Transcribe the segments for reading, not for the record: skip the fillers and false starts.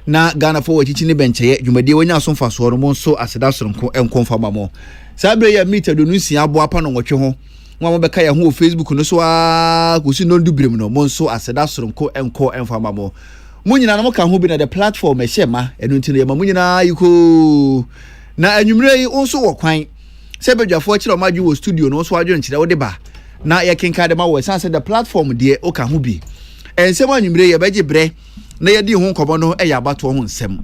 na Ghana for chichi ni benche dwumade wonya so mfa so no so aseda soronko enkonfa mamo sabre ya meter do nusia abo apa no nwotwe ho nwa beka ya ho Facebook no so a kusi no ndubirem no mo so aseda soronko enko enfa mamo munyina no ka ho bi na the platform ehema enu ntino yema munyina yiko na anwumre yi onso wo kwan se bedwafo kire omadwe wo studio no so adwo nkire wo de ba na ye kenka de ma wo sanse the platform de o ka ho bi ensem anwumre ye beje bre na ye di ho nkobo no e ya abato ho nsem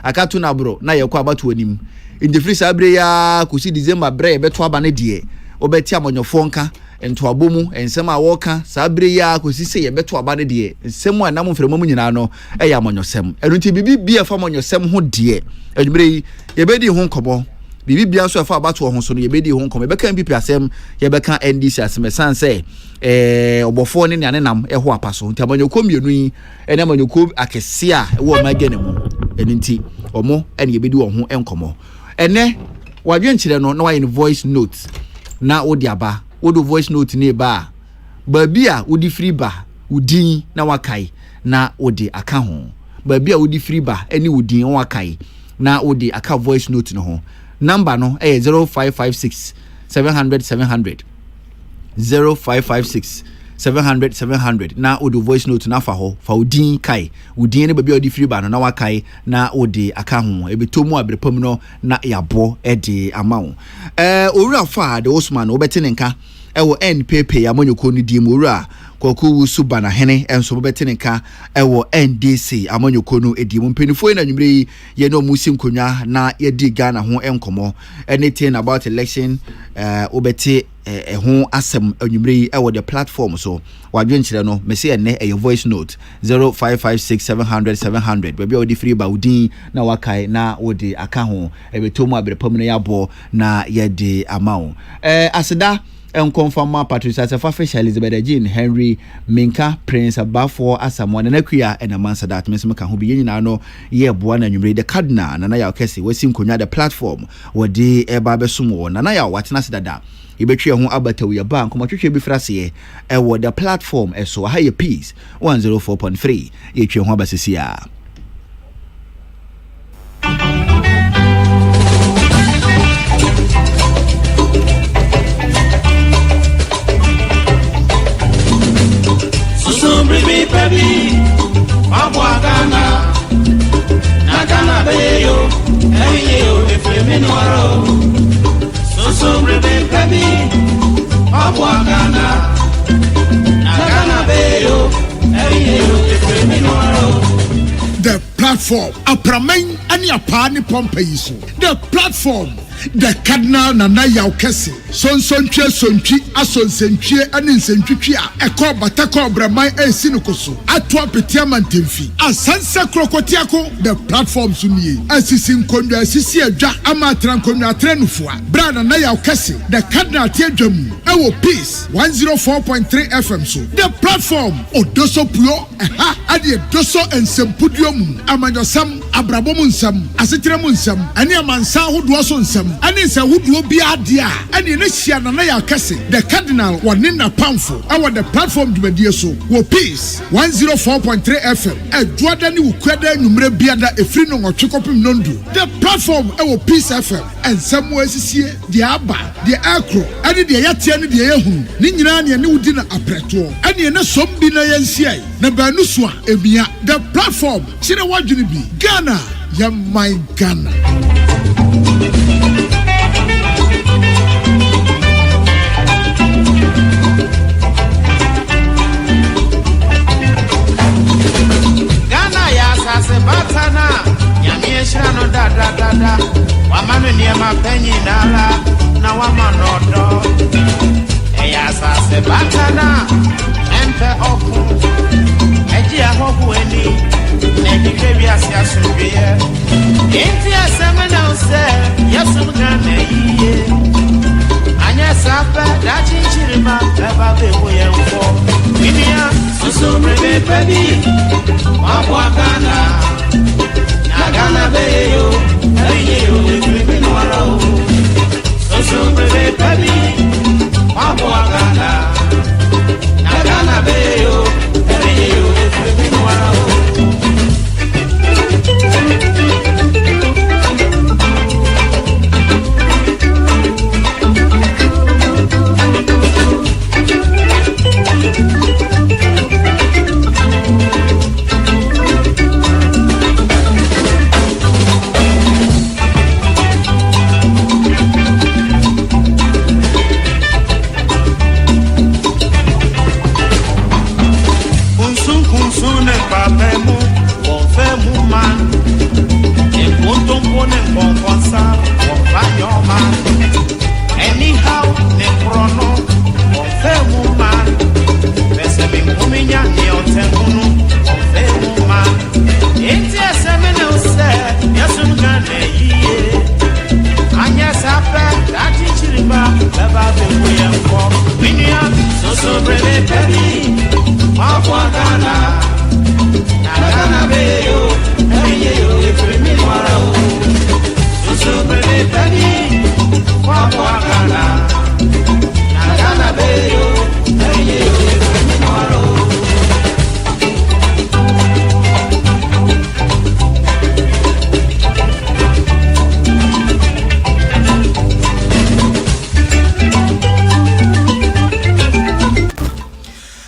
akatu na bro na ye kwa abato anim indifri sabre ya kusi December bre ye beto aba ne de obeti amonyofo nka ento abomu ensem a woka sabre ya kusi se ye beto aba ne de ensem a nam mfremo mu nyina no e ya amonyosem enu ti bibi bia fa amonyosem ho de anwumre ye be di ho nkobo bibi bia so afa abato ho so no ye be di ho nkobo ye beka MPP asem ye beka NDC asem sanse obofo ne ne nam ho apaso nti amanyoko mienu yi ene amanyoko akese a wo magene mu eninti omo ene ye be di wo ho enkomo ene wadwe nkire no na wa voice note na wo di aba wo do voice note ne ba bia wo di free ba udin na wakai na wo di aka ho bia wo di free ba ene udin wakai na wo di aka voice note no ho number no 0556 700 0556 700 na odo voice note na fa ho fa udin kai udin ne bia odi free ba no na wakai na odi aka ho ebetomu abrepam no na yabo edi amawo owura fa de Osman obeti nka ewo NPP amonyoko no di mu owura Kwaku Suba na hene enso bobetene ka ewo NDC amanyoko no edi mu mpenifo na nwumre ye no musim konwa na ye di Ghana ho enkomo anything about election obeti ho asem nwumre ewo the platform so wadwe nkire no mese ene e voice note 0556 700 baby odi free ba udin na wakai na odi aka ho ebetomu abrepam na yabo na ye di amawo aseda enkonfama Patricia Safafa Elizabeth Jean Henry Minka Prince Abafo Asamoah na Nakua and Amansa that mesem ka ho bi nyina no ye boa na nwumre the cardinal na ya Kesseh wasim konwa the platform wodi eba besom na ya watena sedada ibetwe ho abatawu ya bank komotwetwe bi frase e wo the platform eso high peace 104.3 ye twe ho abasesia baby, Abwa Ghana, Nagana Bayo, Ayo, the Feminoro, so baby, Abwa Ghana, Nagana Bayo, Ayo, the Feminoro. The platform, a pramen and your party Pompeiso. The platform. The cardinal Nana Kesseh son sontwi asonsentwie ane nsentwitwi a ekọ batakọ bramai esinukoso atwa petiama ntemfi asansa krokotiako the platform sunie asisi nkondwa asisi adwa ama trankondwa trenufua bra Nana Kesseh the cardinal tiadwam ewo peace 104.3 FM so the platform odoso puo ade doso ensempudiom amanyosam abrabom nsam asetrem nsam ane amansa hodo so nsam ane se wuduo bia de a ane ne hia Nana Kesseh the cardinal wone na pamfo our the platform dwumadie so wo peace 104.3 FM adwoada ne wukwada nwumre biada efri no nwotwekopim nondu the platform wo peace FM ensamo asisie de aba de akro ane de yatia ne de yehunu ne nyina ne wudi na apreto ane ne sombi na yensiai na banu so a ebia the platform chire wadwene bi Ghana ya my Ghana. Batana, Yamieshra no da, Wamanu near my penny nala, na Wamanodo. Eyasa se Batana, Empe Oku, Edia Hoku any, Nedi Kabias Yasubia. India Seminole said, Yasum Gane, Anya Sapa, Dachin Chirima, Eva Bewoyan for Minia, Susu Baby, Abwa Ghana. Nagana Bayo, Ayo, Criminal, so baby, Abwa Ghana, Nagana Bayo, Ayo, Criminal. yasum gane ye anya sape dati chiriba baba be kuyemko minia so breve pedi ma kwa gana na gana be yo e premi marao so breve pedi ma kwa gana na gana be yo e premi marao.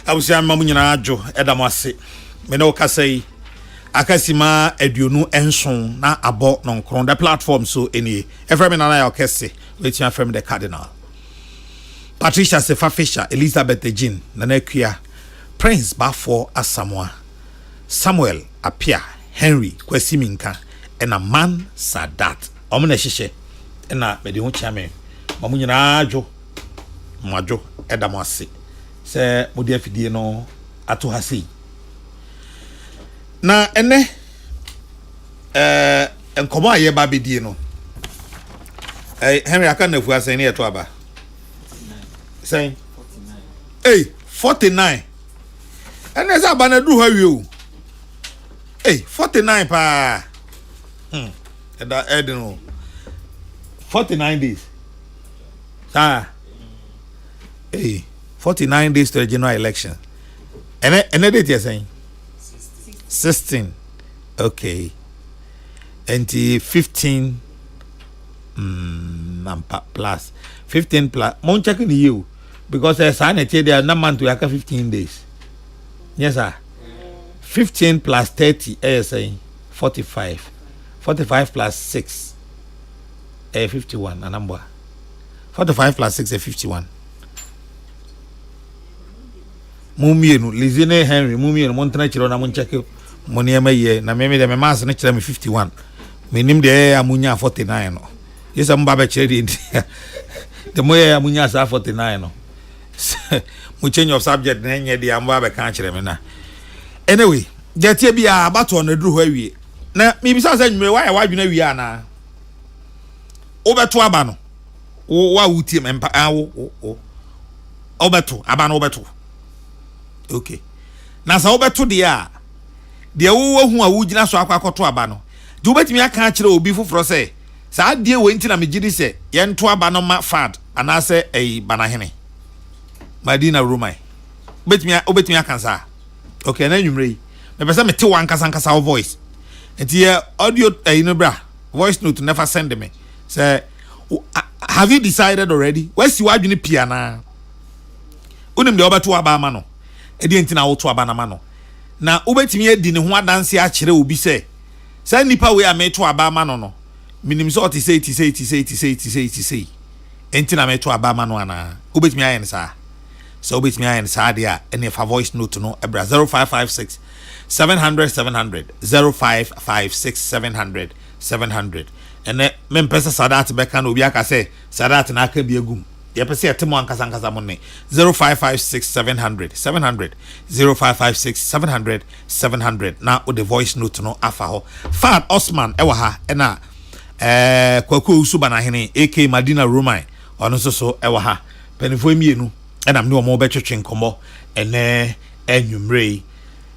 awusia mamu nyina ajo edam ase me no kasai akasima aduonu enson na abo no nkron the platform so eni every na ya Kesseh wetia from the cardinal Patricia Sefa Fisher Elizabeth Jean na akua Prince Bafo Asamoah Samuel Apia Henry Kwasiminka ena man Sadat omna hihye ena me de ho chiame mamu nyina ajo majo edam ase se modi afidie no ato hasi na ene enkomo aye ba bedie no Henry aka na fu asen ne eto aba 49 49 ene za ba na du ha wi o 49 pa eda edino 49 days 49 days to the general election. And date you're saying? 16. Okay. And 15 plus 15 plus. Mon checking you because I signed there na month to 15 days. Yes sir. 15 plus 30 saying 45. 45 plus 6 51 a number. 45 plus 6 51. Mumienu Lizine Henry mumienu montana chiro na moncheke moniema ye na meme de me mas na chira me 51 menim de amunya 49 no yesa mba be chire de moye amunya sa 49 no mu change of subject na nye de amba be kan chire me na anyway de tie bia abato na duru ho awie na mi bisa sa nwure wa ya wadwena wie ana obeto aba no wa wutie me mpa awo obeto aba no obeto. Okay. Na sa obeto de wo hu a wo gina so akwakoto aba no. De obetimi aka akire obi foforo se sa de we ntina megidi se ye nto aba no ma fad anase banahene. Madina Romai. Obetimi aka sa. Okay, na nwumre. Me pese me te wan kasa voice. Enti audio no bra. Voice note never send me. Say have you decided already? Where's you adwene pia na? Unim de obeto aba ma no. Edi entina woto abana ma no na obetimi edi ne ho adanse a kire obi se sa nipa we a meto aba ma no no minim so oti say entina meto aba ma no ana obetimi ayen sa so obetimi ayen sa de a ene fa voice note no ebra 0556 700 0556 700 ene mempesa Sadat beka no obi aka se Sadat na aka bi agum ye pese etemo ankasa monne 0556 700 0556 700 na o the voice note no afa ho Fad Osman ewa ha na kwaku usuba na hene AK Madina Romai ono so ewa ha penifo emienu na me omo be twetwe nkomo ene enwumrei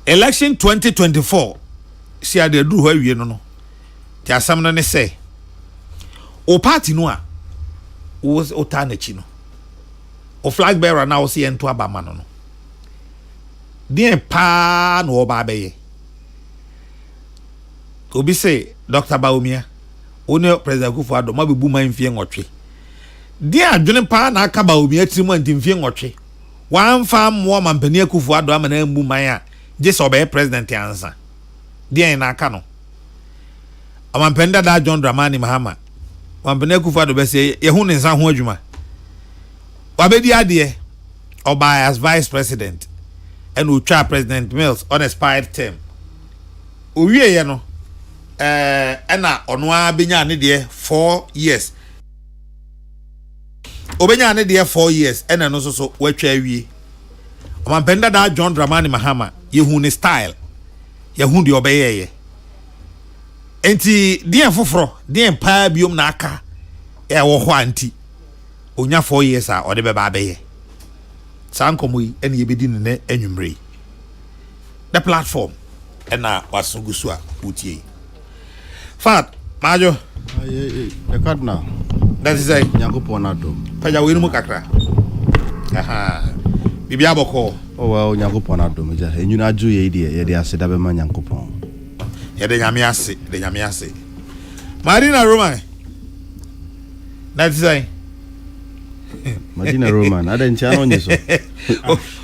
election 2024 si ade duru ho awie no ti asam no ne se o party no a was otanachi no o flag bearer na o se ento abama no bien pa no oba beye obi se Dr. Baumia one president Kufuor ma bebu man fie nwotwe dia adwene pa na aka Baumia tirimu antimfie nwotwe wan fa mo mampani Kufuor ama na mbu man a je so be president ansa dia na aka no amampenda da John Dramani Mahama mampani Kufuor be se ye hu ne nsa ho adwuma wabedi ade oba as vice president and Ucha President Mills on expired term owie ye no ena ono a benya ne de 4 years obenya ne de 4 years ena no so watwa awie omampenda da John Dramani Mahama ye hu ne style ye hu de obeyeye enti deɛ foforo deɛ paa biom na aka wo ho anti onya 4 years a ode beba abeye sankomo yi ene yebedi ne anwumre the platform ena wasungusu a utie fat majo the cardinal that is say Nyankopon adom paja we mu kakra aha bibia boko oh well Nyankopon adom ja enyuna aju ye de aseda be ma Nyankopon ye de nyame ase Marina Roman that is say Madina Roman adenchano nyeso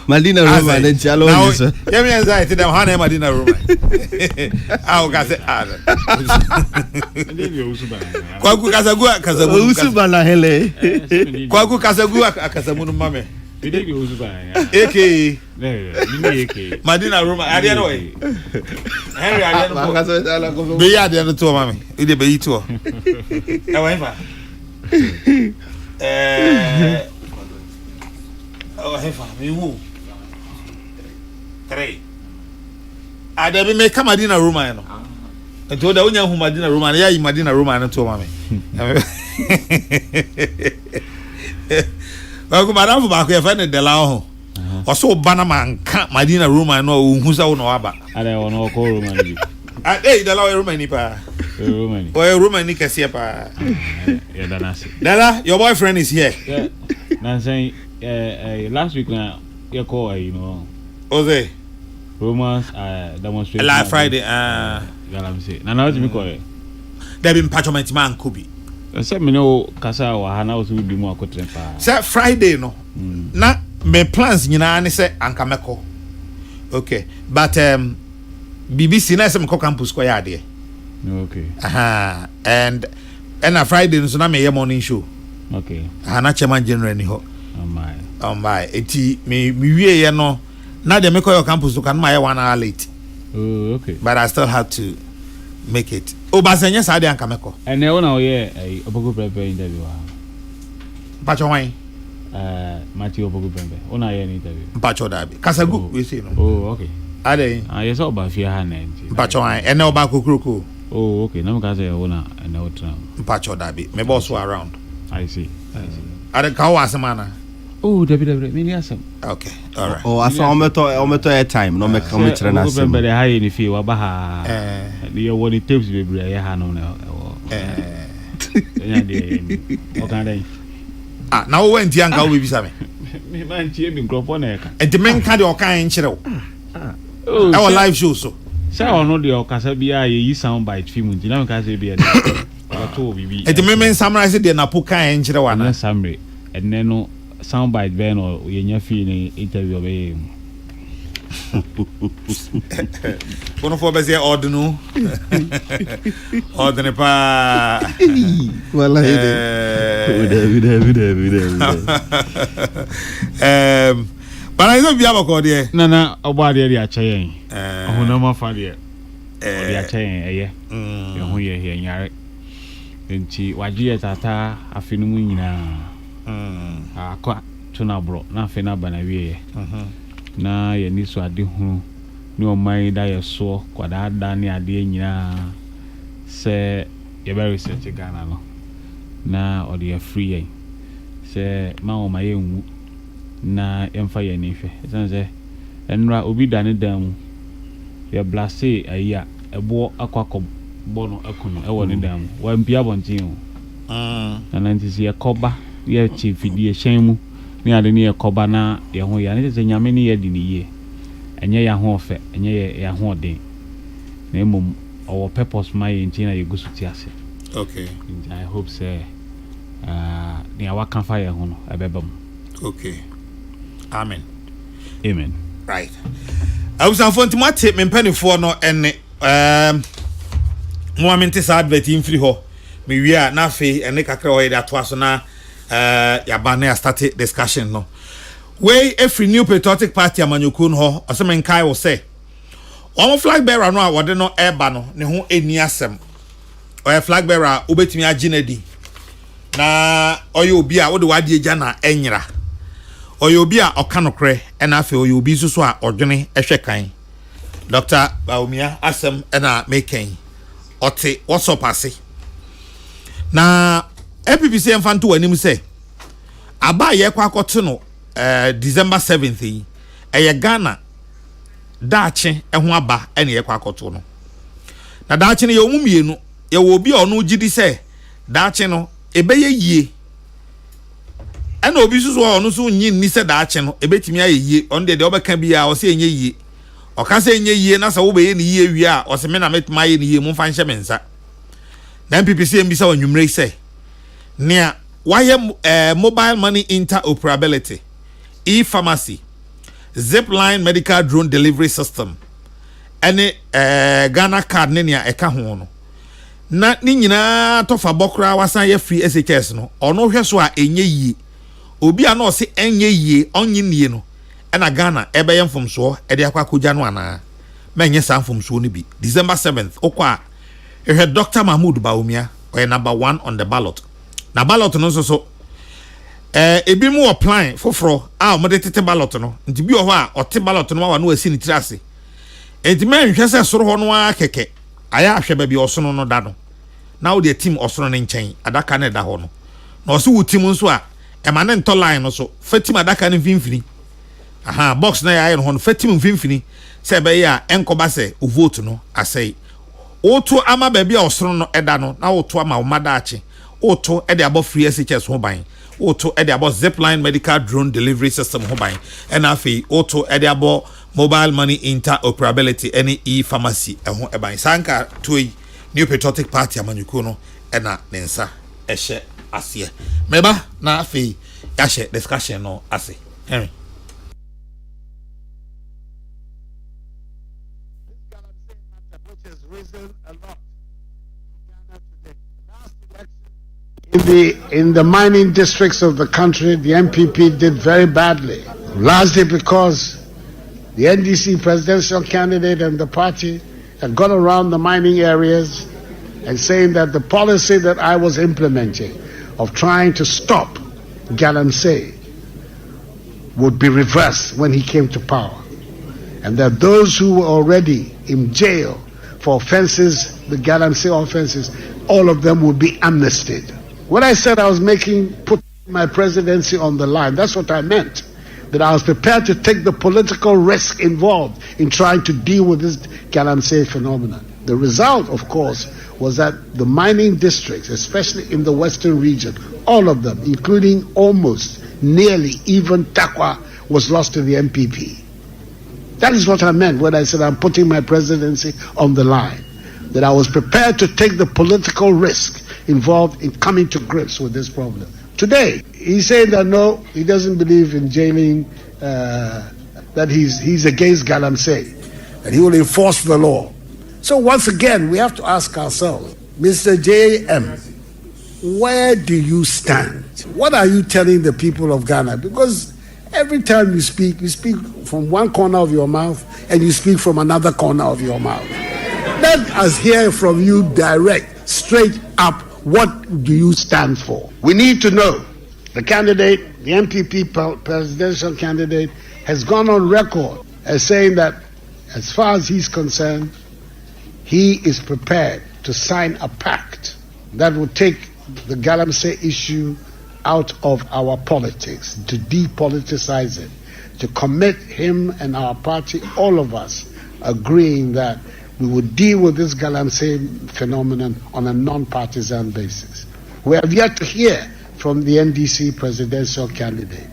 Madina Roman adenchalo nyeso yemi anxiety dem hana Madina Roman ka se kwaku kasagu usubala hele kwaku kasagu no mame Bidegi uzuba eke mimi eke Madina Roman ade no we Henry ade no be ya ade no to mame ide be yi to e wa ifa oh hefa me hu 3 ada be me Madina Roman no ento da unya hu Madina Roman ya yi Madina Roman to mame Baku madam baku e fa ne de la ho oso bana manka Madina Roman no hu sa wo no aba ada wono ko Roman bi de la Roman ni pa Roman Roman ni Kesseh pa ya danasi Dala your boyfriend is here na say last week na you call you know Oze Romans demonstration last Friday Galamsey na what me call there be parchment man kubi say me no kasa wa hana wo di mu akotre pa say Friday no na me plans nyina ne say anka meko okay but BBC na say me campus ko ya de okay and a Friday so na me morning show okay na chairman general ni ho oh my eti me wie ye no na de me ko campus so kan ma ye 1 hour late oh okay but I still have to make it obasanya sa de anka meko and now na ye obogo prepare interview pacho wan Matthew obogo prepare ona ye interview pacho dabi kasagu we say no oh okay ade yes oba fia ha na pacho wan ene oba kokroko oh okay na me ka say ona and now tra pacho dabi me boss around I see ade ka wa semana oh dabi me ni asem okay all right oh asa ometo air time no me come kire na asem be ha ye ni fi wa ba ha the one it tapes be bra ye ha no na ya de o kan dai na wo wenti anka wo bibisa me me man tie bi nkrofo na eka enti men ka de o kan nkire wo our live show so say ono de o kasa bia ye yi sound bite film nti na me ka say bia de to bibi enti men summarize de na po kan nkire wa na summary enne no sound bite be no ye nya fi ni interview be Bono for be say ordinu ordine pa wallahi but I don't be able to na oba de acha yen ohuna ma fa de de acha yen eye ye ho ye nyare enti wagye tata afinu mu nyina akwa tuna bro na afina bana wie na ye ni so ade hu ni o man da ye so kwada da ni ade nyina se ye be research Ghana no na o de free yen se ma o ma ye nwu na emfa ye ni hwe sense enra obi da ne dan ye blase aya ebo akwakọ bono akunu e wo ne dan wa mpia bontin o na nantisi ye koba ye chifidie hyen mu ni ade ni ye koba na ye ho ya ne se nyame ni ye di ni ye enye ya ho ofe enye ye ya ho den na emom owo purpose ma ye ntina ye gusuti ase okay I hope say ni awaka fa ye ho no ebebam okay amen right I was on to my tip me penny for no ene mo amenti sa advert in free ho me wi a na fe ene kakra o ye da to aso na ya ba na start discussion no we every new patriotic party amanyokun ho asem nkai wo say omo flag bearer no a wode no eba no ne ho eni asem o flag bearer obetimi aginadi na oyo obi a wode wade agya na enyira oyo obi a okanokre ena afi oyo obi so a odwene ehwe kan Dr. Baumia asem ena meken ɔte WhatsApp ase na MPPC mfanto wanim sɛ aba ye kwa akɔte no December 7th yi ɛyɛ Ghana daache ɛho aba ɛne ye kwa akɔto no na daache no yɛ omu mienu yɛ wɔ obi a ɔno gidi sɛ daache no ɛbɛyɛ yie ɛna obi susu a ɔno so nyi ni sɛ daache no ɛbɛtumi ayɛ yie ɔno de ɔbɛka bi a ɔsɛ ɛnyɛ yie ɔka sɛ ɛnyɛ yie na sɛ wobɛyɛ ne yie wie a ɔsɛ me na metuma ayɛ ne yie mu mfa nhyɛ me nsa na MPPC mbisa wɔ nwumre sɛ nea wayɛ mobile money interoperability e-pharmacy zipline medical drone delivery system ɛne Ghana card ne nea ɛka ho no na ni nyinaa tofa bokra wasan yɛ free SHS no ɔno hwɛ so a ɛnyɛ yie obi a na ɔse ɛnyɛ yie ɔnye nie no ɛna Ghana ɛbɛyɛ mfomsoɔ ɛde akwa kogya no ana mɛnyɛ saa mfomsoɔ no bi December 7th okɔ a ɛhwɛ Dr. Mahmoud Bawumia ɔyɛ number 1 on the ballot na ballot no so ebi mu apply foforo a ɔmo de tete ballot no nti bi wɔ hɔ a ɔte ballot no wa no asi ne tiri ase enti mɛnhwɛ sɛ soro hɔ no a kɛkɛ ayɛ ahwɛ ba bi ɔsono no da no na wo de team ɔsono ne nkyɛn adaka ne da hɔ no na ɔso wo team nso a ɛma ne ntɔ line no so fa team adaka ne mfimfini aha box na yɛ no hɔ no fa team mfimfini sɛ ɛbɛyɛ a ɛnkɔba sɛ o vote no asɛe woto ama ba bi a ɔsono no ɛda no na woto ama wo madaache woto ɛde abɔ free SHS ho ban woto ɛde abɔ zipline medical drone delivery system ho ban ɛna afei woto ɛde abɔ mobile money interoperability any e-pharmacy ɛho ɛban sanka toy new patriotic party amanyuko no ɛna ne nsa ɛhyɛ aseɛ meba na afei yɛahyɛ discussion no ase Henry In the mining districts of the country, the MPP did very badly, largely because the NDC presidential candidate and the party had gone around the mining areas and saying that the policy that I was implementing of trying to stop Galamsey would be reversed when he came to power, and that those who were already in jail for offenses, the Galamsey offenses, all of them would be amnestied. When I said I was put my presidency on the line, that's what I meant. That I was prepared to take the political risk involved in trying to deal with this Galamsey phenomenon. The result, of course, was that the mining districts, especially in the western region, all of them, including almost, nearly, even Takwa, was lost to the MPP. That is what I meant when I said I'm putting my presidency on the line. That I was prepared to take the political risk involved in coming to grips with this problem. Today, he's saying that no, he doesn't believe in jailing, that he's against Galamsey, that he will enforce the law. So once again, we have to ask ourselves, Mr. J.M., where do you stand? What are you telling the people of Ghana? Because every time you speak from one corner of your mouth and you speak from another corner of your mouth. Let us hear from you direct, straight up. What do you stand for? We need to know. The candidate, the MPP presidential candidate, has gone on record as saying that as far as he's concerned, he is prepared to sign a pact that will take the Galamsey issue out of our politics, to depoliticize it, to commit him and our party, all of us, agreeing that we would deal with this Galamsey phenomenon on a non-partisan basis. We have yet to hear from the NDC presidential candidate.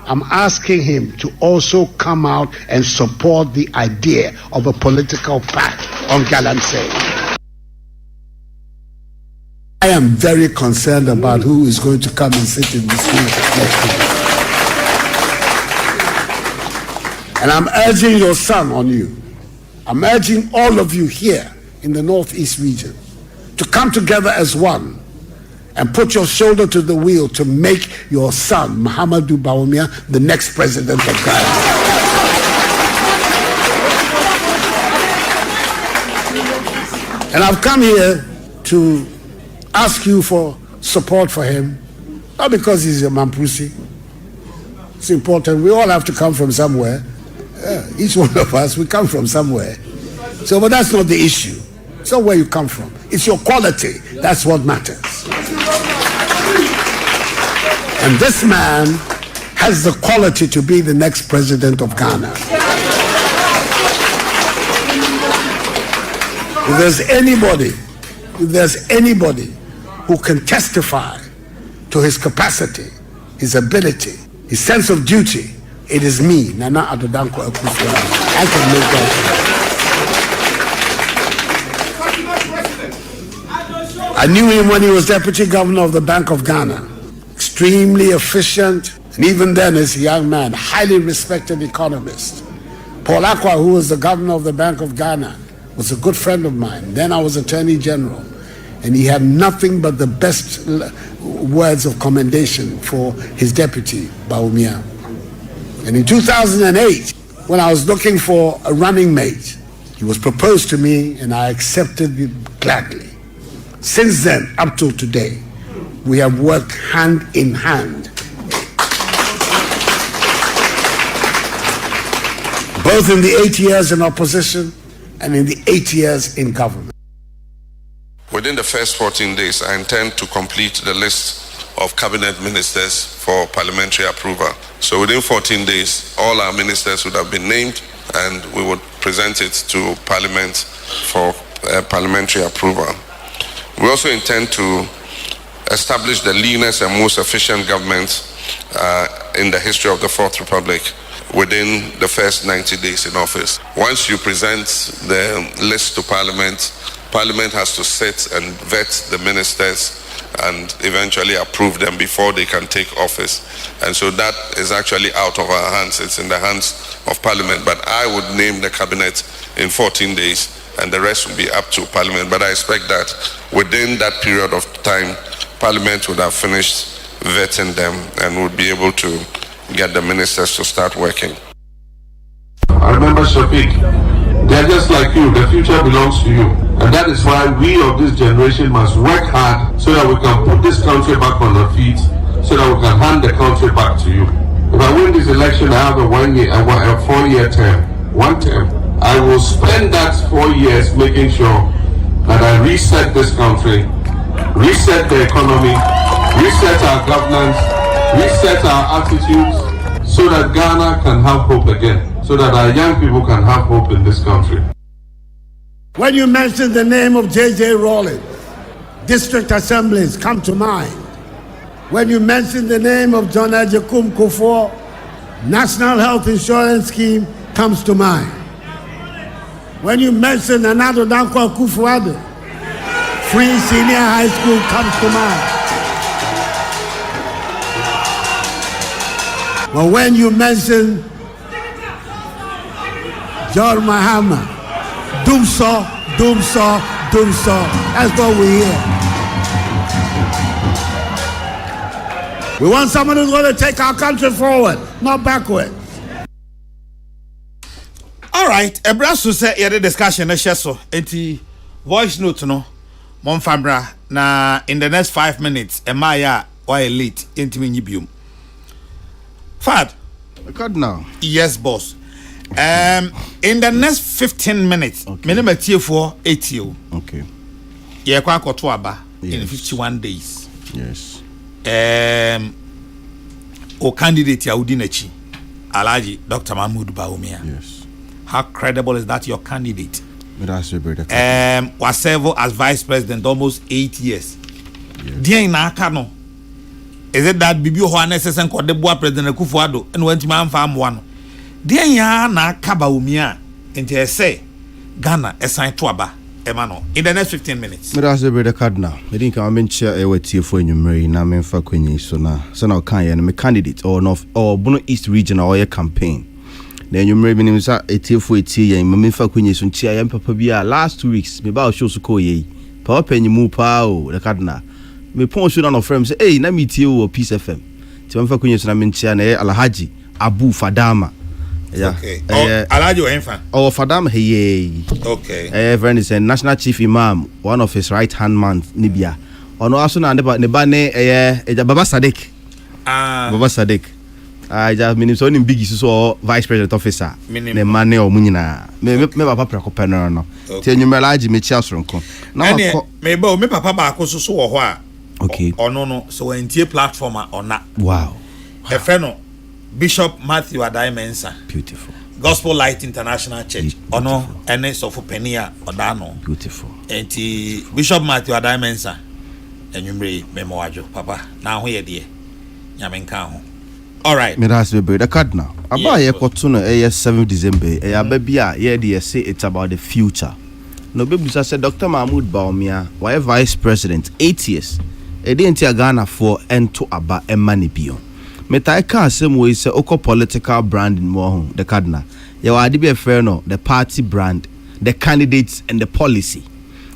I'm asking him to also come out and support the idea of a political pact on Galamsey. I am very concerned about who is going to come and sit in this room next week. And I'm urging your son on you. I'm urging all of you here in the Northeast region to come together as one and put your shoulder to the wheel to make your son, Muhammadu Bawumia, the next president of Ghana. And I've come here to ask you for support for him, not because he's a Mampusi. It's important. We all have to come from somewhere. Each one of us, we come from somewhere. So, but that's not the issue. It's not where you come from. It's your quality. That's what matters. And this man has the quality to be the next president of Ghana. If there's anybody who can testify to his capacity, his ability, his sense of duty, it is me, Nana Addo Dankwa Akufo-Addo. I can make that. I knew him when he was deputy governor of the Bank of Ghana. Extremely efficient, and even then as a young man, highly respected economist. Paul Akwa, who was the governor of the Bank of Ghana, was a good friend of mine. Then I was Attorney General, and he had nothing but the best words of commendation for his deputy, Bawumia. And in 2008, when I was looking for a running mate, he was proposed to me, and I accepted it gladly. Since then, up till today, we have worked hand in hand, both in the 8 years in opposition and in the 8 years in government. Within the first 14 days, I intend to complete the list of cabinet ministers for parliamentary approval. So within 14 days, all our ministers would have been named, and we would present it to Parliament for parliamentary approval. We also intend to establish the leanest and most efficient government in the history of the Fourth Republic within the first 90 days in office. Once you present the list to Parliament, Parliament has to sit and vet the ministers and eventually approve them before they can take office. And so that is actually out of our hands. It's in the hands of Parliament. But I would name the cabinet in 14 days, and the rest will be up to Parliament. But I expect that within that period of time, Parliament would have finished vetting them and would be able to get the ministers to start working. I remember Shafiq, they're just like you, the future belongs to you. And that is why we of this generation must work hard so that we can put this country back on our feet, so that we can hand the country back to you. If I win this election, I have a 4-year term, one term. I will spend that 4 years making sure that I reset this country, reset the economy, reset our governance, reset our attitudes, so that Ghana can have hope again, so that our young people can have hope in this country. When you mention the name of J.J. Rowling, district assemblies come to mind. When you mention the name of John Ajakum Kufuor, National Health Insurance Scheme comes to mind. When you mention Nana Addo Dankwa Akufo-Addo, free senior high school comes to mind. But when you mention John Mahama, Doomsaw, that's what we hear. We want someone who's going to take our country forward, not backward. All right, Ebrasu said you had a discussion na sheso enti voice note no monfabra na in the next 5 minutes emaya why late enti menyi biom. Fad, God now. Yes, boss. In the next 15 minutes, minimum tier for 80. Okay. Yeah, kwa kotoaba in Yes. 51 days. Yes. O candidate ya Udinachi, Alaji Dr. Mahmoud Bawumia. Yes. How credible is that your candidate? That's your brother. Was served as vice president almost 8 years. Dear Nakano. Is it that Bibi Juanes and Kodebua President Akufo-Addo and went to man farm one? Dear na Kabawumia into say Ghana assign Twaba Emano in the next 15 minutes. That's your brother card now. I think I'm in chair with TFO in your Mary Namen Fakwenyi so now. So now can you a candidate or North or Bono East region or your campaign? Then you may be named a TFO and Mamin Fakwenyi so chia and Papa Bia last 2 weeks. Maybe I'll show Sukoye. Papa Penny Mupao, the cardinal. Me pon shoot on our friends say, hey, na meet you or Peace FM. Timfa Kunye so na mentia na Alhaji Abu Fadama. Yeah. Okay. Alhaji Enfa. Oh, Fadama hey. Okay. Friend is a national chief imam, one of his right hand man Nibia. Ono aso na ne ba ne Baba Sadiq. Ah. Baba Sadiq. I just mean so in big so vice president officer. Ne mane o munyina. Me papa prako penor no. Ti enyumelaji me chia soronko. Na me ba me papa ba ko so wo ho a. Okay. Ono no so wentie platform a ona. Wow. Efeno Bishop Matthew Adaimensa. Beautiful. Gospel Light International Church. Ono ene so for penia odano. Beautiful. Enti Bishop Matthew Adaimensa. Enyumre memoajo papa. Na ho ye de. Nyame nka ho. All right. Me that's be the card now. About ye koto no 7 December. E ababia ye de say it's about the future. No be busa say Dr. Mahmoud Bawumia, why vice president 8 years. E dey enti Ghana for ento aba emani bion. Meta ka asem we say oko political branding mo ho the cardinal. Ye wa ade be fair no the party brand, the candidates and the policy.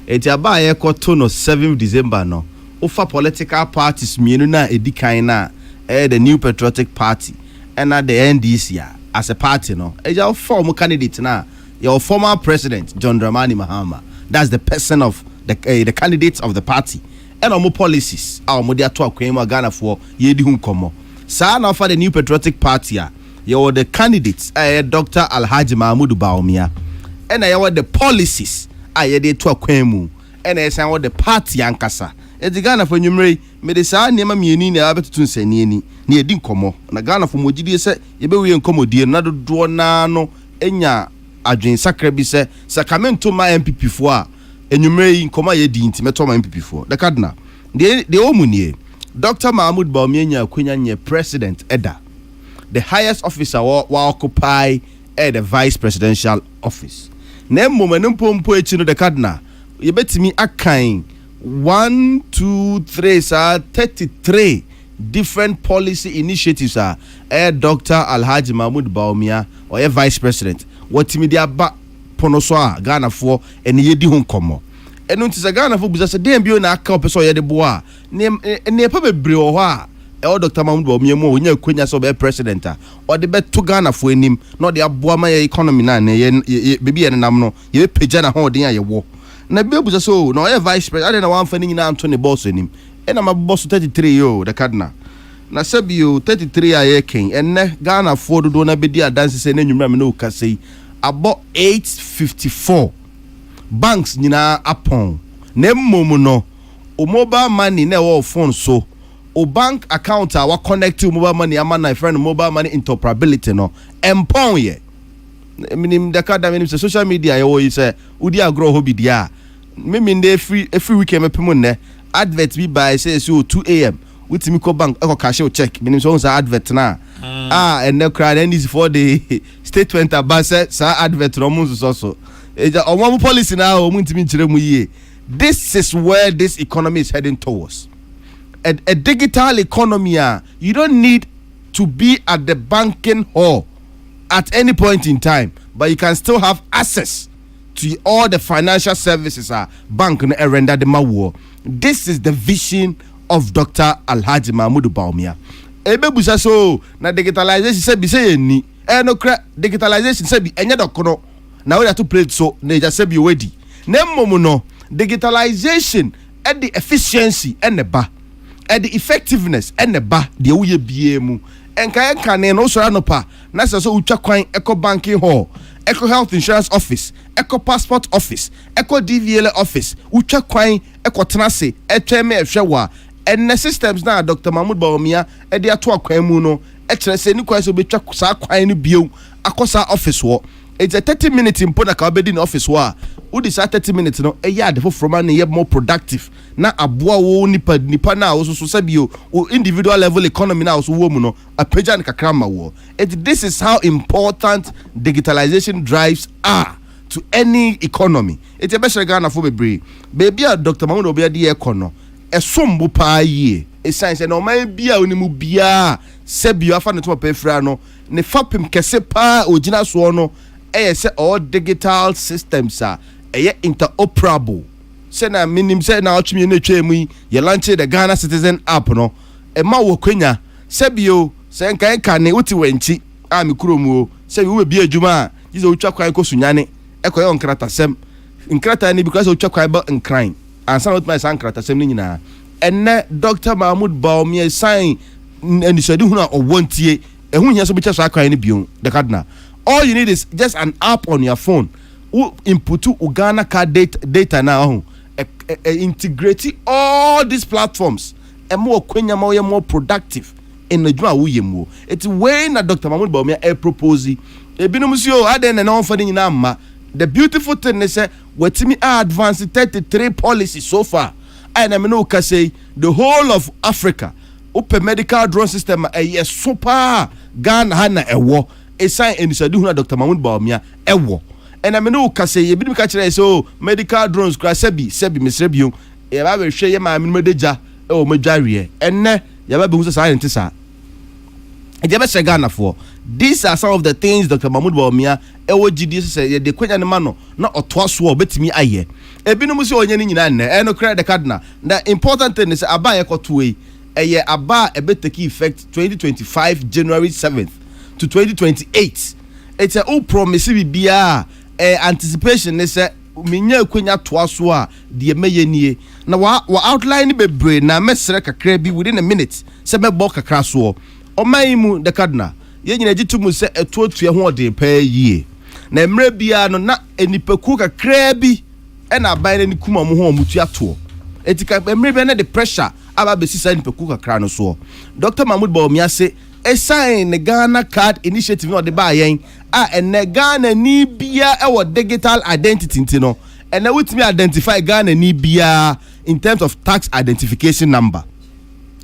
Enti aba ye koto no 7 December no. Ofa political parties mienu na edikan na the New Patriotic Party and at the NDC as a party no your former candidate now your former president John Dramani Mahama, that's the person of the candidates of the party and more policies our media to akwa Ghana for yedi hun komo sa na for the New Patriotic Party you the candidates Dr. Alhaji Mahmoud Bawumia and you the policies yedi to akwa mu and say the party ankasa the Ghana for numere me de saa nema mieni na abetutu nsani ni na edi nkomo na Ghana for mogidi se yebe we nkomodie na dodo na no enya adwen sakra bi se sakamento ma MPP fo a enumere nkoma ye di ntimeto ma MPP fo the cardinal de omunie Dr. Mahmoud Bawumia nya akwanya nye president eda the highest officer wa occupy the vice presidential office na momentum pompo echi no the cardinal yebetimi akan 1, 2, 3, 33 different policy initiatives Dr. Alhaji Mahmoud Bawumia or vice president what media ba ponoso Ghana for and yedi hun komo enu ntisa Ghana for buza se dem bio na aka opeso ye de boa ne pa bebre o ho a Dr. Mahmoud Bawumia mo onya kwanya so be president or de beto Ghana for enim no de aboa ma ye economy na ye bebi ye nam no ye pagya na ho den a ye wo na bebuza so no vice president na wan fani nyina Anthony boss enim ena ma boss 33 yo the cardinal na sabio 33 aye ken enne Ghana for do na bedi adanse se na nwumra me no kasei abo 854 banks nyina apon na mmom no o mobile money na wo phone so o bank account a wa connect to mobile money ama na friend mobile money interoperability no empon ye minim the card minim social media ye wo yi say udi agro hobby dia me every weekend me pemo ne advert bi by say so 2 am with me ko bank e cash check minim so say advert na and the crowd and is for the statement about say advert no mun so omo policy na o mun timi kire mu yie. This is where this economy is heading towards a digital economy. You don't need to be at the banking hall at any point in time, but you can still have access to all the financial services bank na render the mawo. This is the vision of Dr. Alhaji Mahmoud Bawumia. Ebe busa so na digitalization se bi se ni no kra digitalization se bi enye dokono na we to play so na ja se bi wedi na mmom no digitalization and the efficiency and the ba and the effectiveness and the ba de wo ye bie mu enka ne no so no pa na se so utwa kwan eco banking hall, eco health insurance office, eco passport office, eco DVL office, utwa kwan eco tenase etweme ehwewa and systems na Dr. Mahmoud Bawumia e de ato akwan mu no e kire se ni kwan so betwa sa kwan no bio akosa office wo. It's a 30-minute important ka obedi in office wa udi sa 30 minutes no e ya de from an ye more productive na aboa wo nipa na wo so sabio individual level economy na wo so wo mu no apeja ne kakra ma wo. This is how important digitalization drives are to any economy. It's a better Ghana for bebre baby Dr. Mahmoud Obia de ekono esombo pa yie e science na o man bia onimu bia sabio afa ne to pefra no ne fapem kese pa ogina so no say all digital systems are interoperable. Say na minim say na otwemi na twemu ye launch the Ghana Citizen app no e ma wo kwanya sebio say nkan ne uti wanchi a me kuromu o say we bi adwuma yize utwa kwan ko sunyane e koyo nkrata sem nkrata ni because utwa kwan ba nkran ansa not my san nkrata sem ni nyina enne Dr. Mahmoud Bawumia sign and said hu na owontie ehun here so be just akwan ni bion the cardinal. All you need is just an app on your phone. Who input to Ghana card data now. Integrate all these platforms and more productive in the job we mo. It's when Dr. Mahmoud Bawumia propose. Ebinumusio aden and on for the nama. The beautiful thing is what me advanced 33 policies so far. And I know say the whole of Africa open medical drone system a super Ghana hana ewo. A sign in the Dr. Mahmoud Bawumia ewo. And I know say you be catch so medical drones crash sebi misrebium. E ba be hwe ye ma medeja e o medwarie. Enne ya ba be hu scientist a. E je be se Ghana for. These are some of the things Dr. Mahmoud Bawumia ewo GD say de kwanya ne ma no na oto so obetimi aye. Ebinom se onye ni nyina nne e no credit card na. The important thing is aba ye kotoe eye aba e be take effect 2025 January 7th to 2028. It's a promise bia anticipation is minya kwenya toa so a de meye nie na wa outline bebre na mesere kakra bi within a minute se mebo kakra so o man mu the cardinal ye nyina gitumu se etuotue ho de pa yie na emre bia no na enipaku kakra bi na aban ni kuma mo ho mutu ato etika emre bia na the pressure aba be sisa enipaku kakra no so Dr. Mahmoud Bawumia se sign the Ghana card initiative no de ba yen and the Ghana ni bia digital identity ntino and now with me identify Ghana ni bia in terms of tax identification number.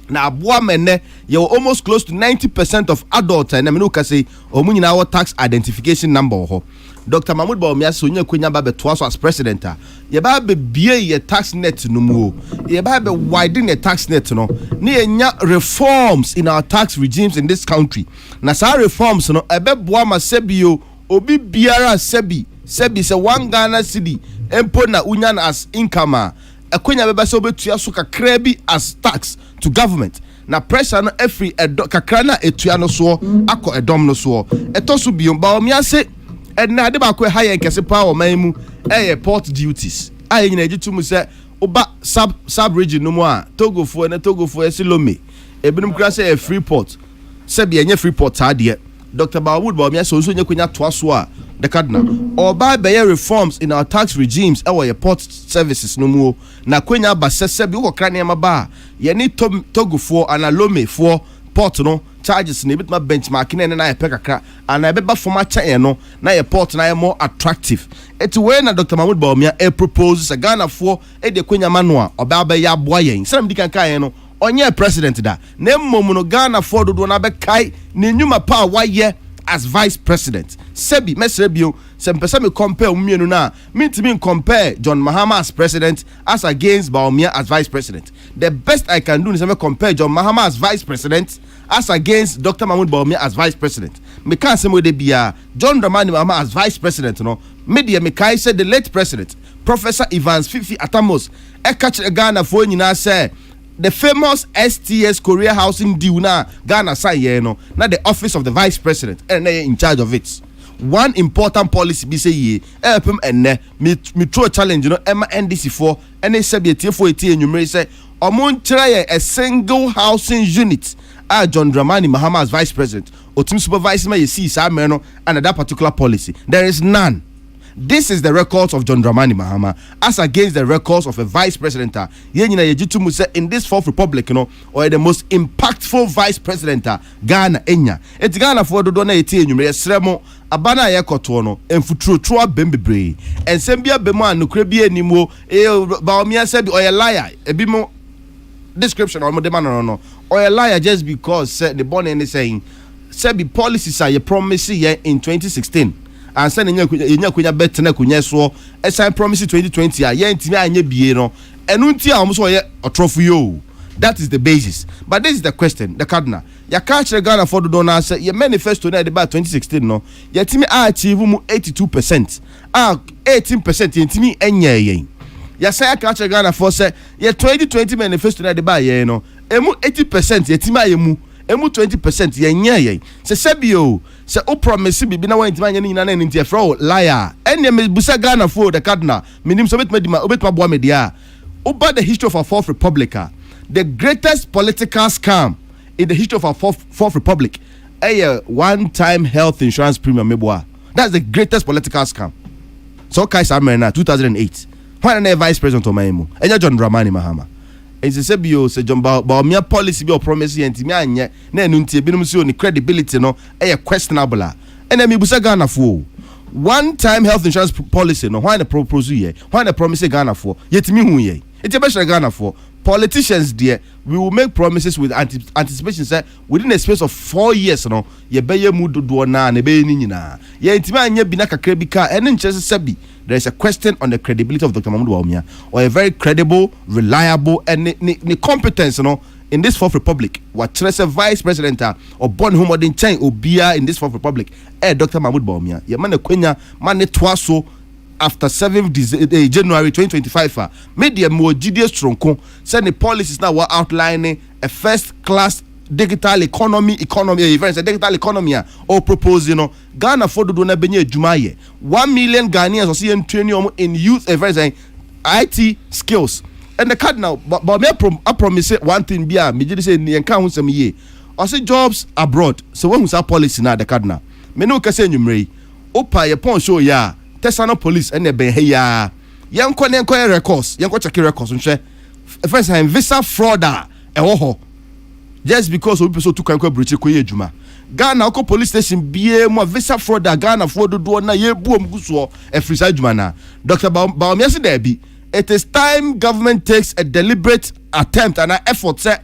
Now aboa menne you almost close to 90% of adults and I mean ka say omu nyina our tax identification number ho. Dr. Mahmoud Bawumia so nya kwenya ba beto so as president ye ba be bie ye tax net no mu ye ba be widen the tax net no ne nya reforms in our tax regimes in this country na sa reforms no ebe boa ma sebio obi biara sebi se one Ghana cedi empo na unya as income akwenya beba so betua so kakra bi as tax to government na pressure no every kakra na etua no so akọ edom no so etoso biom Bawumia se and na de ba ko higher Kesseh power man mu port duties ayi nyina gitum se oba sub region no mu a Togofo Silome ebinum kura se free port se bi enye free port ade Dr. Bawumia so nya kwenya toa so a the cardinal oba be reforms in our tax regimes our port services no mu na kwenya ba se bi wo kra ne ma ba ye ni Togofo analome for port no charges na bit ma benchmark na ye pekakra and I beba former chain no na ye port na ye more attractive it when na Dr. Mahmoud Bawumia proposes a Ghana for de kwenya manoa oba ba ya boa yen sem di kan kan no onye president da na mmom no Ghana for do na be kai ne nyuma pa wa ye as vice president sebi mesrebio sempesa me compare umienu na me compare John Mahama as president as against Bawumia as vice president. The best I can do is me compare John Mahama as vice president as against Dr. Mahmoud Bawumia as vice president. Me can say we dey bia John Dramani Mahama as vice president no media me kai said the late president Professor Evans Fifi Atamos e catch Ghana for nyina say the famous STS Korea housing deal na Ghana sign here no na the office of the vice president and in charge of it. One important policy be say ye help him and me throw challenge you know Emma NDC for and say for enumerate say omon try a single housing unit John Dramani Mahama as vice president or team supervisor may see no and that particular policy there is none. This is the records of John Dramani Mahama as against the records of a vice president. In this fourth republic, you know, or the most impactful vice president Ghana Enya. It's Ghana for the donor sremo abana yakotono and futuro bembebre and sembia bema nukrebi animo Bawumia said or a liar a bimo description or no or a liar just because the born and saying sabi policies are your promise in 2016. And sending you better na kunya so e sign promise 2020 a ye ntimi anye bie no enu nti a so ye otrofu yo. That is the basis. But this is the question, the cardinal. Ya catch Ghana for the donor say your manifesto na about 2016 no. Ya timi achieve mu 82%. 18% ntimi enye yen. Ya say catch Ghana for say your 2020 manifesto na about ye no. Emu 80% ya timi ayemu. Emu 20% yenye se sebio se o promise bibi na wan ntima nyina na ntia fro liar ene me busa Ghana for the cardinal minim so betma boa media over the history of our fourth republic the greatest political scam in the history of our fourth republic one time health insurance premium meboa. That's the greatest political scam. So Kesseh Amena 2008. When a vice president of Maimu, and John Dramani Mahama. And the Sebio said John Baumia policy be promise and Timania, Nenunti, Binumsio, credibility no, questionable. And then Mibusa Ghana for one time health insurance policy, no, why the propose ye, why the promise Ghana for, yet me who ye. It's a better Ghana for. Politicians, dear, we will make promises with anticipation. Say within a space of 4 years, no, ye be ye mudu duana ne be nina. Ye intima nye binaka krebika and in sebi. There is a question on the credibility of Dr. Mahmoud Bawumia, or a very credible, reliable, and the competence, in this Fourth Republic. What Teresa Vice President or Bon Humodin Chang Obia in this Fourth Republic, Dr. Mahmoud Bawumia. Ye man Quenya man twaso. After 7th January 2025, media more GDS Tronco said the policies now were outlining a first-class digital economy events, a digital economy or proposing Ghana for the donor benye Jumaye 1 million Ghanaians are seeing training in youth events and IT skills. And the card now, but I promise one thing be me just say ni enka hu some ye. I say jobs abroad. So when we say policy now the card now. Me no ka say nyumre. Opa ye pon show ya. Tesano police and ben hey ya yanko records yanko check records nhwe first time visa fraud just because we person to kan ko breach ko ye adwuma Ghana ko police station bie mo visa fraud Ghana for do na ye buom guso e free side adwuma na Dr. Bawumia say there be it is time government takes a deliberate attempt and an effort say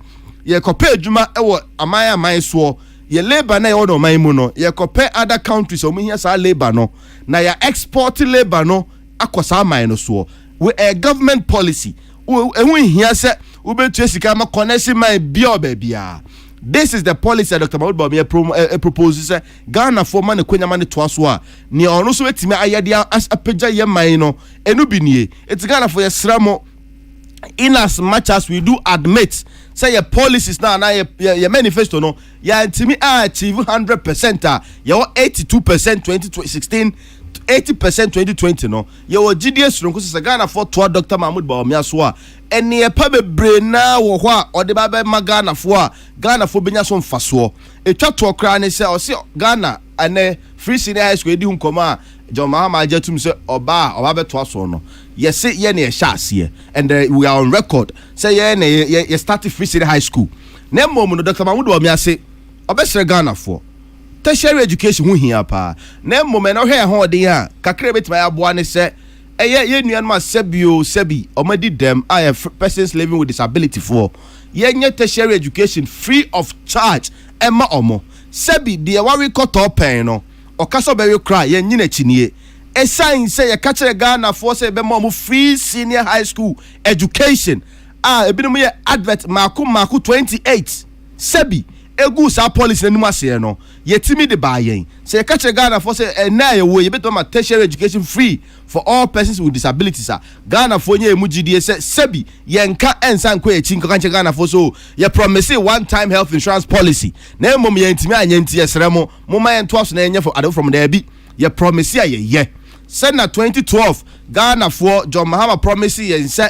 ye ko pay adwuma e wo aman so ye labor na ye wodo man mu no ye compare other countries o me sa labor no na ya export labor no akosa man no so we a government policy we here say we be to sika ma connection man bia bia. This is the policy that Dr. Mahmoud Bawumia proposes Ghana for man kwenya man to aso a ne ono so etime ayade as apagya ye man no enu bi nie it's Ghana for ye sramo. In as much as we do admit, say your policies now, your manifesto no, ya intimi achieve 100%, your 82% 2016, 80% 2020 no, your GDS runku se Ghana for to Dr. Mahmoud Bawumia so and ye pabe brain na wo hwa or the babe Ghana for benya so mfaso. E twa to kra ne se o se Ghana ane free senior high school edi hunkoma John Mahama Ajetum say oba beto aso no. Yes, say ye ne shase and we are on record. Say ye started free senior high school. Na mom no Dr. Mahmoud Bawumia say obesere Ghana for tertiary education hu hia pa. Na mom na hwe ho de ha kakra betima ya boa ne se ye nuan ma sebi omadi dem are persons living with disability for ye nye tertiary education free of charge emma omo sebi de wari koto pen no okaso be cry ye nyina chinie a sign say a catcher Ghana for say be more free senior high school education a bit of advert Maku 28 sebi egu sa policy na numase no yetimi de ba yen say catcher Ghana for say na ye wo ye beto ma tertiary education free for all persons with disabilities Ghana for nye emu GDA say sebi yenka ensan ko echi nka catcher Ghana for so ye promise one time health insurance policy na emom ye ntimi anyanti yesremo mo ma yen to aso na enye for ado from there bi ye promise ye Send 2012 Ghana for John Mahama promise ye say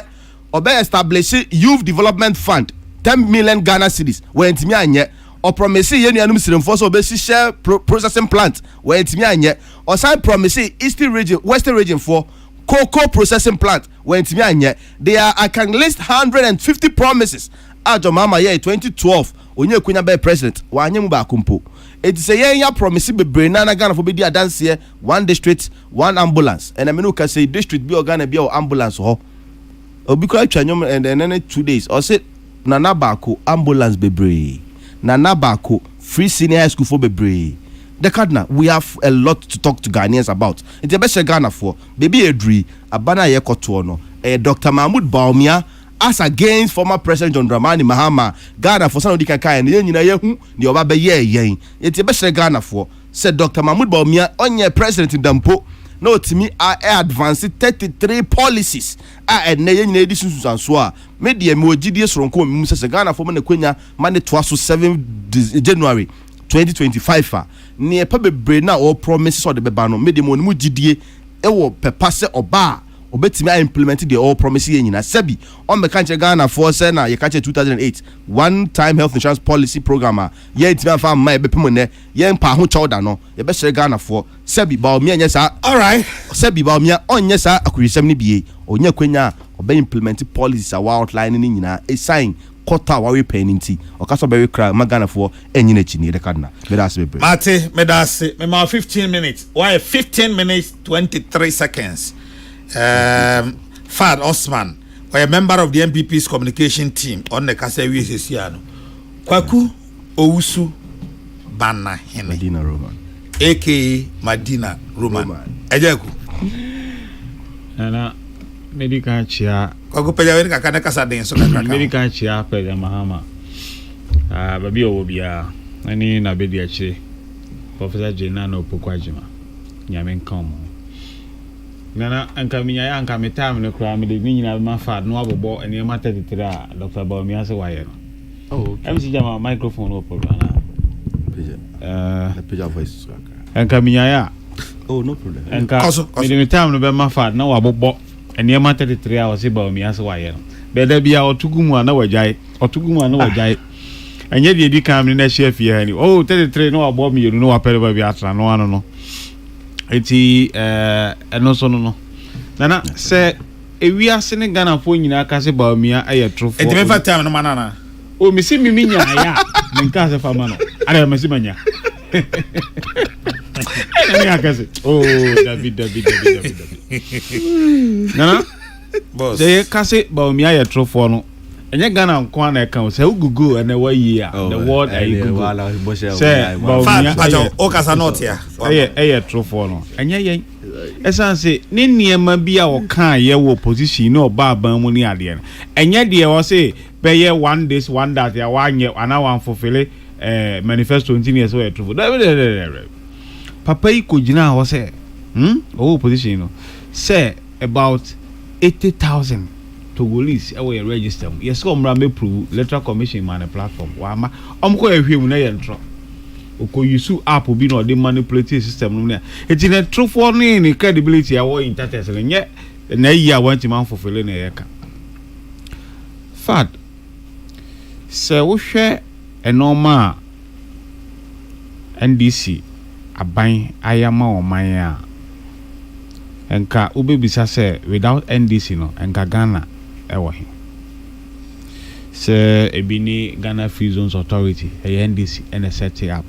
obe establish youth development fund 10 million Ghana cedis we ntimi anye or promise ye nuanum sirimfo so be share processing plant we ntimi anye or sign promise eastern region western region for cocoa processing plant we ntimi anye I can list 150 promises John Mahama ye 2012 onye kunya be president wa anye mu ba kumpo. It is a year promise be brain na Ghana for be dia dance here one district one ambulance and I mean can say district be Ghana be ambulance ho obi kwa twanyom and then 2 days or say nana bako ambulance bebre nana bako free senior high school for bebre the cardinal we have a lot to talk to Ghanaians about. It's the best Ghana for baby edri abana ye koto no Dr. Mahmoud Bawumia as against former President John Dramani Mahama Ghana for some can kind nyina yehu ni oba be yen yeti be hye Ghana for said Dr. Mahmoud Bawumia onye president Dampo no timi advance 33 policies na nyina edi sunsun so a media me ogidie soronko me se Ghana for me kwenya mane to aso 7 January 2025 ne pa bebre na o promises o de beba no media mo ni mu gidie e wo pepa se oba obetimi I implement the all promise ye nyina sebi on me kanche Ghana for say na ye kanche 2008 one time health insurance policy program ye itimi afa ma e bepem ne ye mpa ho chowda no ye be share Ghana for sebi ba o me anya sa all right sebi ba o me onye sa akurisem ni bie onya kwenya obe implement policies a outline ni nyina e sign quarter wa we penalty okaso be we cry magana for enyina chini de kadna me da se be Mate me da se me ma 15 minutes why 15 minutes 23 seconds Fad Osman or a member of the MPP's communication team on the Kesseh Wiesiano Kwaku Owusu Bana Hene Medina Roman aka Medina Roman Ejeku Nana medical chair Kwaku peja ka kana kasa den so kakaka medical chair peja mahama babi obia ani na bedi achi Professor Jenana Opokwajima nyame nkom Nana anka minya ya anka metam ne kra me de nyina ma fa no abobo ene ma 33 a Dr. Bawumia se waye no oh MC jama microphone no problem na peja voice anka minya ya oh no problem anka me de metam no be ma fa na wabobo ene ma 33 a se Bawumia se waye no be da bia otugumu ana wajai enye de di kam ne chef ye hani oh 33 no wabo mi yenu no wapere ba bia atra no ano no eti eno so no nana se ewiase ne Ghana fo nyina aka se Bawumia aye trofo enti me fa time no manana o mi si mi nya ya nka se fama no ara me si manya ene aka se oh David nana boss de ka se Bawumia aye trofo no enye Ghana nko na eka se ugugo na wayi a the world ayi gugu se Bawumia o kasa not ya aye trofo no enye yen esanse ne niema bi a wo kan ye wo position no ba ban mu ni ade no enye de wo se be ye one this one that ya wanye ana wan fulfill manifesto engineer so trofo papa yi ko gina wo se o position no say about 80,000 Togolese we register yes ko mra me prove electoral commission man platform wa ma omko ehwem na ye ntro okoyusu app bi no de manipulate system no na eti na trofo ni credibility awo intertest no nye na yi a want man fulfill na ye ka fad se wo hwe enoma NDC aban ayama o man a enka ubebisa se without NDC no enka Ghana ewo he se ebini Ghana Free Zones Authority NDC and set it up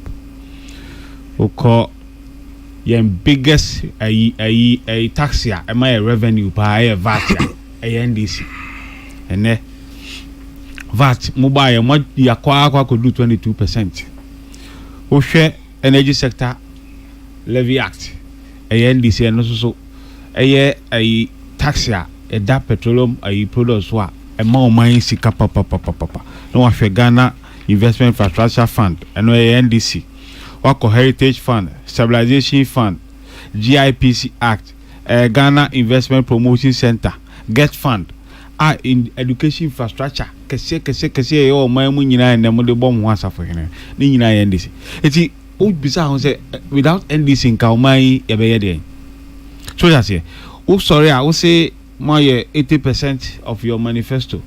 oko yen biggest a taxia am I revenue pa VAT NDC ene VAT mobile mo yakwa ko do 22% wo hwe energy sector levy act NDC and so a taxia da petroleum products wa ma o man sika papa no wa hwe Ghana Investment Infrastructure Fund eno NDC wa Heritage Fund Stabilization Fund GIPC Act Ghana Investment Promotion Center Get Fund in education infrastructure kese o man mu nyina na mo de bom ho asafo hene ni nyina NDC eti o bisa ho say without NDC nka o man ye be ye de so that's it. Oh, sorry, I will say more 80% of your manifesto.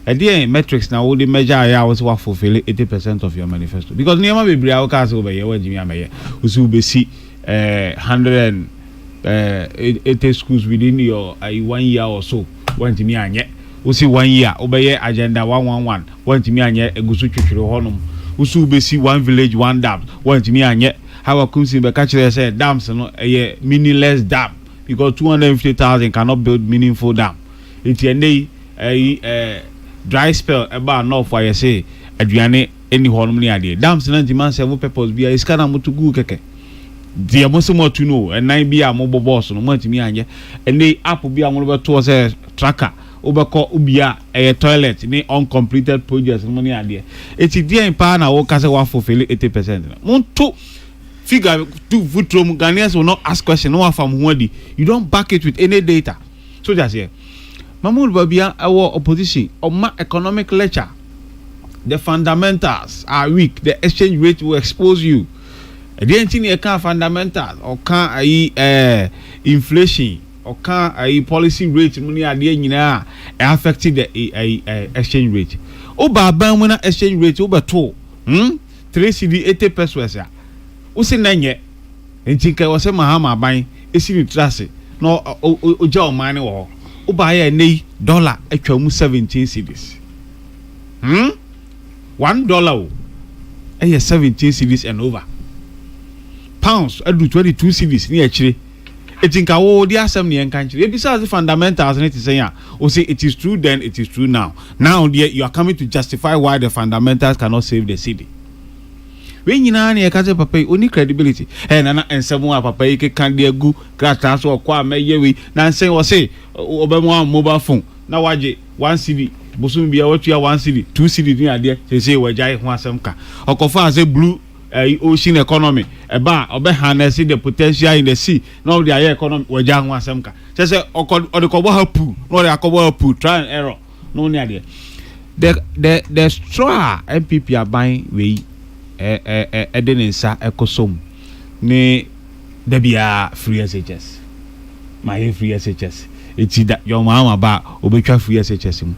At the end, metrics now will the measure I was what fulfill 80% of your manifesto. Because near my baby, I'll cast over here where Jimmy Amaye, who will see 180 schools within your 1 year or so. One to me and yet, we see 1 year, obey agenda 111, one to me and yet, a gusu honum, who will see one village, one dam, one to me and yet, how I could see the catcher said dams and a meaningless dam. Because 250,000 cannot build meaningful dam. It's a dry spell about enough for you say aduane any hormone ade. Dams na demand several purpose be is kana mutugu keke. Dia mo so to know and nine be a mobile boss no want me anye and they app be a mo to say tracker obeko ubia a toilet ni uncompleted projects money ade. It's there in pa na wo kase wa fulfill 80%. Monto figure to foot from Ghanaians will not ask question no from who you don't back it with any data. So that's here. Mahmoud Babia our opposition or my economic lecture. The fundamentals are weak. The exchange rate will expose you. The thing you can't fundamentals or can't inflation oka a policy rate mu ni ade nyina affected the exchange rate oba ban mu na exchange rate obeto 3 cedi 80 pesos ya usi nanye entika wo se mahama ban esi ni trase no oja o man wo oba ya nei dollar atwa mu 17 cedis $1 17 cedis and over pounds adu 22 cedis ni akire etinka wo di asem ne enka nkire ebisa the fundamentals ne say o say it is true then it is true now there you are coming to justify why the fundamentals cannot save the city we nyina na yeka papa oni credibility na ensemu a papa yake kan de agu krata so kwa meye we na nsen wo say obemu mobile phone na waje 1 cd bosum bia watua 1 cd 2 cd ni ade say wajai ho asem ka okofa say blue ocean economy eba obe harness the potential in the sea no the air economy waja ho asem ka say odekobo hapu no the akobo hapu try and error no ni ade the straw MPP aban we edenensa ekosom ne da bia free SHS my free SHS eti da your mama ba obetwa free SHS mu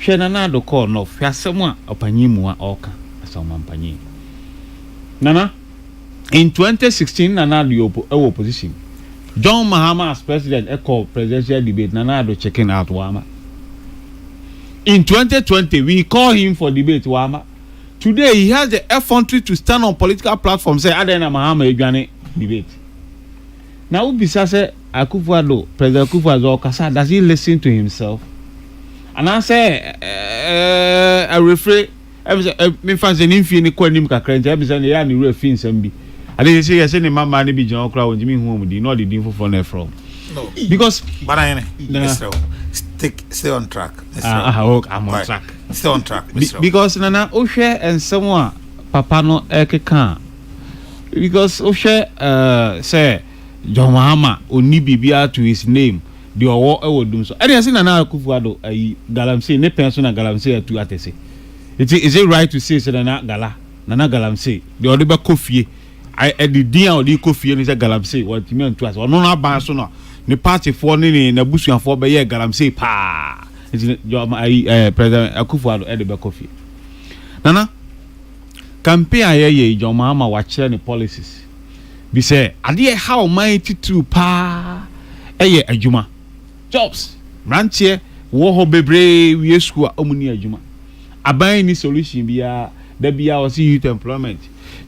hwe na na do call no fiasem a opanyimu a oka asoma mpanyi Nana, in 2016, Nana the opposition. John Mahama as president echo presidential debate. Nana do checking out Wama. In 2020, we call him for debate Wama. Today, he has the effrontery to stand on political platform say Adena Mahama Ejane debate. Now, Bisase Akufo-Addo, President Akufo-Addo Kasa, does he listen to himself? And I say, I refrain. Me fans en fi ni kwa nim kakra ntia bi say na ya ni re fi nsam bi ade say yes ni mama ni bi jan okra won jimi hu mu di no the din for na from no because banana stay on track I'm on track stay on track because nana o hwe ensem a papa no ekeka because o hwe say John Mahama oni bibia to his name the owo ewodum so ade say nana Akufo-Addo ayi Galamsey ne pension na Galamsey atu atese. Is it right to say Nana Galamsey the other coffee I the dia or the coffee and is a Galamsey what you mean to us or no na so no the party for ni na busu for be ye Galamsey pa President Akufo-Addo at the coffee Nana campaign aye John Mahama watch the policies be say ade how mighty to pa eye adwuma jobs ranche wo ho bebre wie school omuni adwuma aban ni solution bia da bia o see youth employment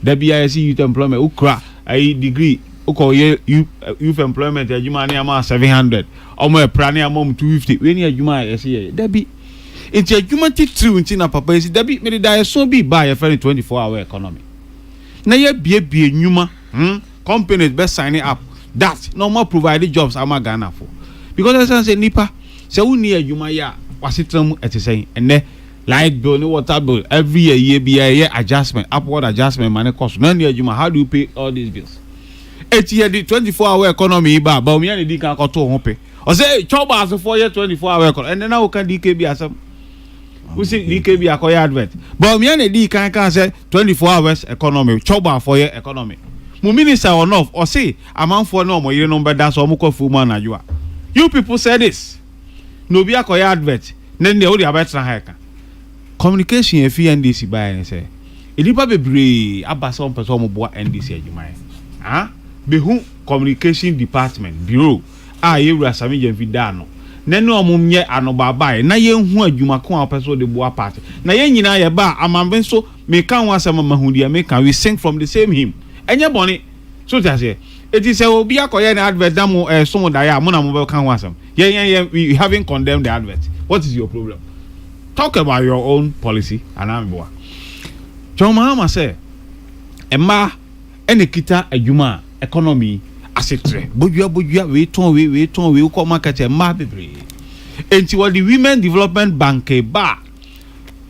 da bia see youth employment ukra ai degree uko ye youth employment adwuma na ama 700 omo e pra na ama 250 we ni adwuma e se ye da bi enti adwuma titiri nti na papa esi da bi me da so bi ba ye fa 24 hour economy na ye bie nyuma companies be signing up that no more provide jobs ama Ghana for because I say nipa se uni adwuma ya wasitram etesen ene light bill, no water bill, every year be a year adjustment, upward adjustment, money cost. None of you, how do you pay all these bills? 8 year the 24-hour economy, but we only can't go to home pay. Or say, chop as a 4 year 24-hour economy, and then now can DKB as some. We see DKB acquire advert, but we only can't say 24 hours economy, chop 4 year economy. Mu minister or not, or say amount for no more year number that's all muko full man you are. You people say this. No be acquire advert, then the only about hike. Communication if NDC buy and say ilipa bebre abasa on person mo boa NDC adwuma be who communication department bureau ye Rasami Jemfida no nenu omumye anoba buy na ye hu adwuma ko a person de boa party na ye nyina ye ba amambe so me kan wasama mahudia me kan we sing from the same hymn enye boni so ta say it is obi akoye na advert da mo so da ya mo na mo be kan wasam ye we haven't condemned the advert. What is your problem? Talk about your own policy and amboa. John Mahama say, "Emma, any kita adwuma economy asetre. Bojua we ton we ko market emma bebre. Enti what the Women Development Bank ba.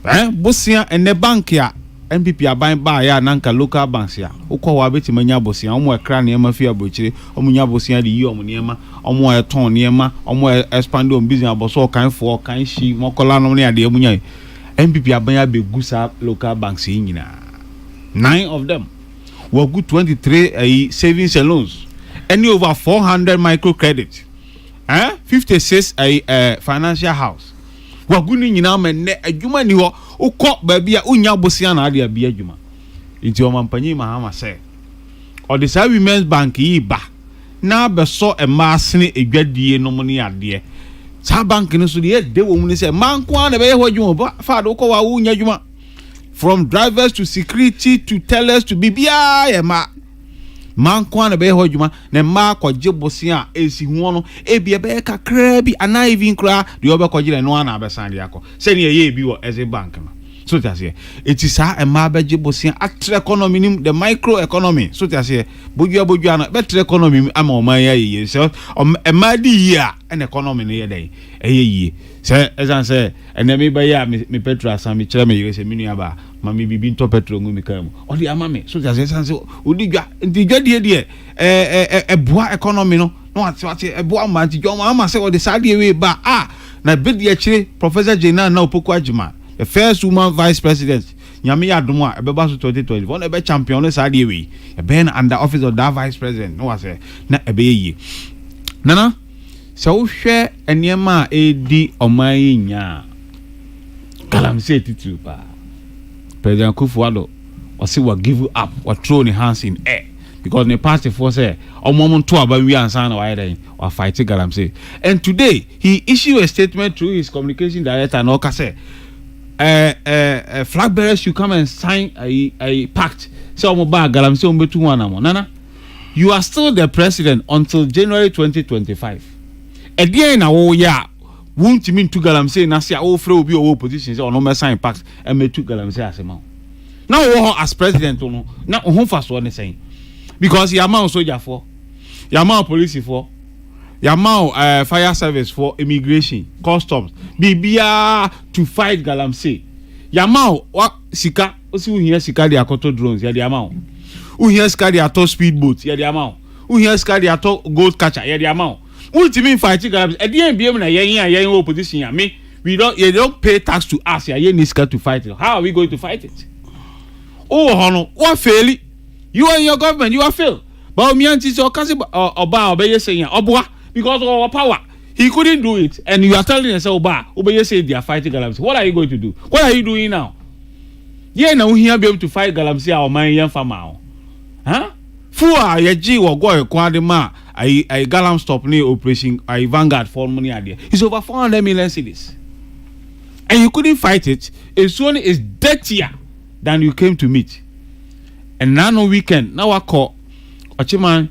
Bosia ene bank ya MPP aban ba ya nanka local banks ya. Ukwa wa beti manya bosia omo ekra ne ma fi abochire omo nya bosia de yi omo ne ma omo eton ne ma omo expand on business aboso kan for kan shi mokola no ne ade amunya MPP aban ya be gusa local banks yi nyina 9 of them were good 23 savings and loans any over 400 microcredit 56 financial house wagunu nyina ma ne adwuma ni ho ukọ baabi a unya bosia na ade abia adwuma nti o mampanyi mahama se o de sa women's bank yi ba na beso emasene edwadie no mo ne ade sa bank no so de wo mu ne se manko na be ye ho adwuma ba fa de ukọ wa unya adwuma from drivers to security to tellers to bibia ye manko na be ho adwuma na ma kwaje bosia esi hu no ebia be kakra bi ana even kra de obekwaje no ana abesan de akọ se ne ye bi wo eze bank no so tiase eti sa ma beje bosia atre economy nim the micro economy so tiase bodua na betre economy ama o man ye se ma di ya en economy no ye dai ye se ezan se enemi be ya me petrol asan me kire me ye se minu ba ma me bibi nto petrol ngu me kam o di ama me so tiase ezan se odi dwa ndi dwadie de boa economy no ati boa ma ti jo ma se o de sa de we ba na bedi akire professor Jena na opoku agima the first woman vice president nyame adom a ebeba so 2024 na ebe champion no sa de we e ben under office of that vice president no was na ebe yi nana so wo hwe eniema edi oman nya Galamsey titu pa President Kufuor o say we give up we throw the hands in air because the party for say omom to aba wi ansan na why then we fight Galamsey and today he issued a statement through his communication director and oka say flag bearers should come and sign a pact say omo ba Galamsey omo betu wana mo nana you are still the president until January 2025 again na wo ya won't mean to Galamsey na say o frɛ obi o opposition say ono me sign pact and me to Galamsey asema now wo as president no na ho fa so ne say because yama soldier for yama police for yama fire service for immigration customs bibia to fight Galamsey yama wa sika osi uhia sika dia akoto drones ya dia ma uhia sika dia to speedboat ya dia ma uhia sika dia to gold catcher ya dia ma ultimate fight Galamsey e dia biem na yen opposition ya me we don't pay tax to us ya yen sika to fight it. How are we going to fight it? Oh hono what fail you and your government you are failed but me anti so kasi oba obeye say yan obwa because of our power he couldn't do it and you are telling yourself oba obeye say they are fighting Galamsey. What are you going to do? What are you doing now? Yeah na we here be able to fight Galamsey our man yan farmer fuwa yeji wo go ekwade ma I Galam stop ni operation I Vanguard for money ade it's over 400 million cedis and you couldn't fight it. It's one is dirtier than you came to meet. And now no weekend now I call Ochiman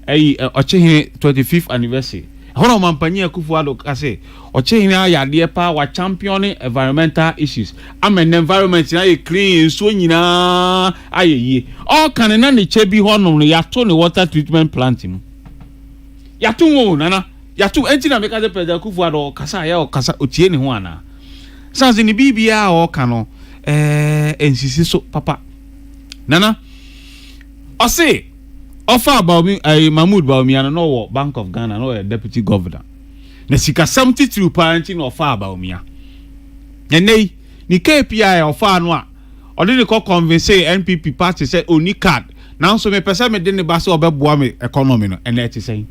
Ochihin 25th anniversary. Hono mampanya Kufuor kase Ochihin ya de pa wa championing environmental issues. Am an environment na e clean so nyina ayeye. All kan na ne chebi hono no ya to ne water treatment plant mu. Ya to wo nana ya to enti na meka de President Kufuor kasa ya kasa otie ne ho ana. Sanse ni bibia o kano ensisi so papa nana I say offer about me Mahmoud Bawumia no Bank of Ghana no deputy governor na sika 72 parenting offer about me ene ni KPI offer no a odi ne ko convince NPP party say oni card now so me pesa me de ne ba say obeboa me economy no ene eti say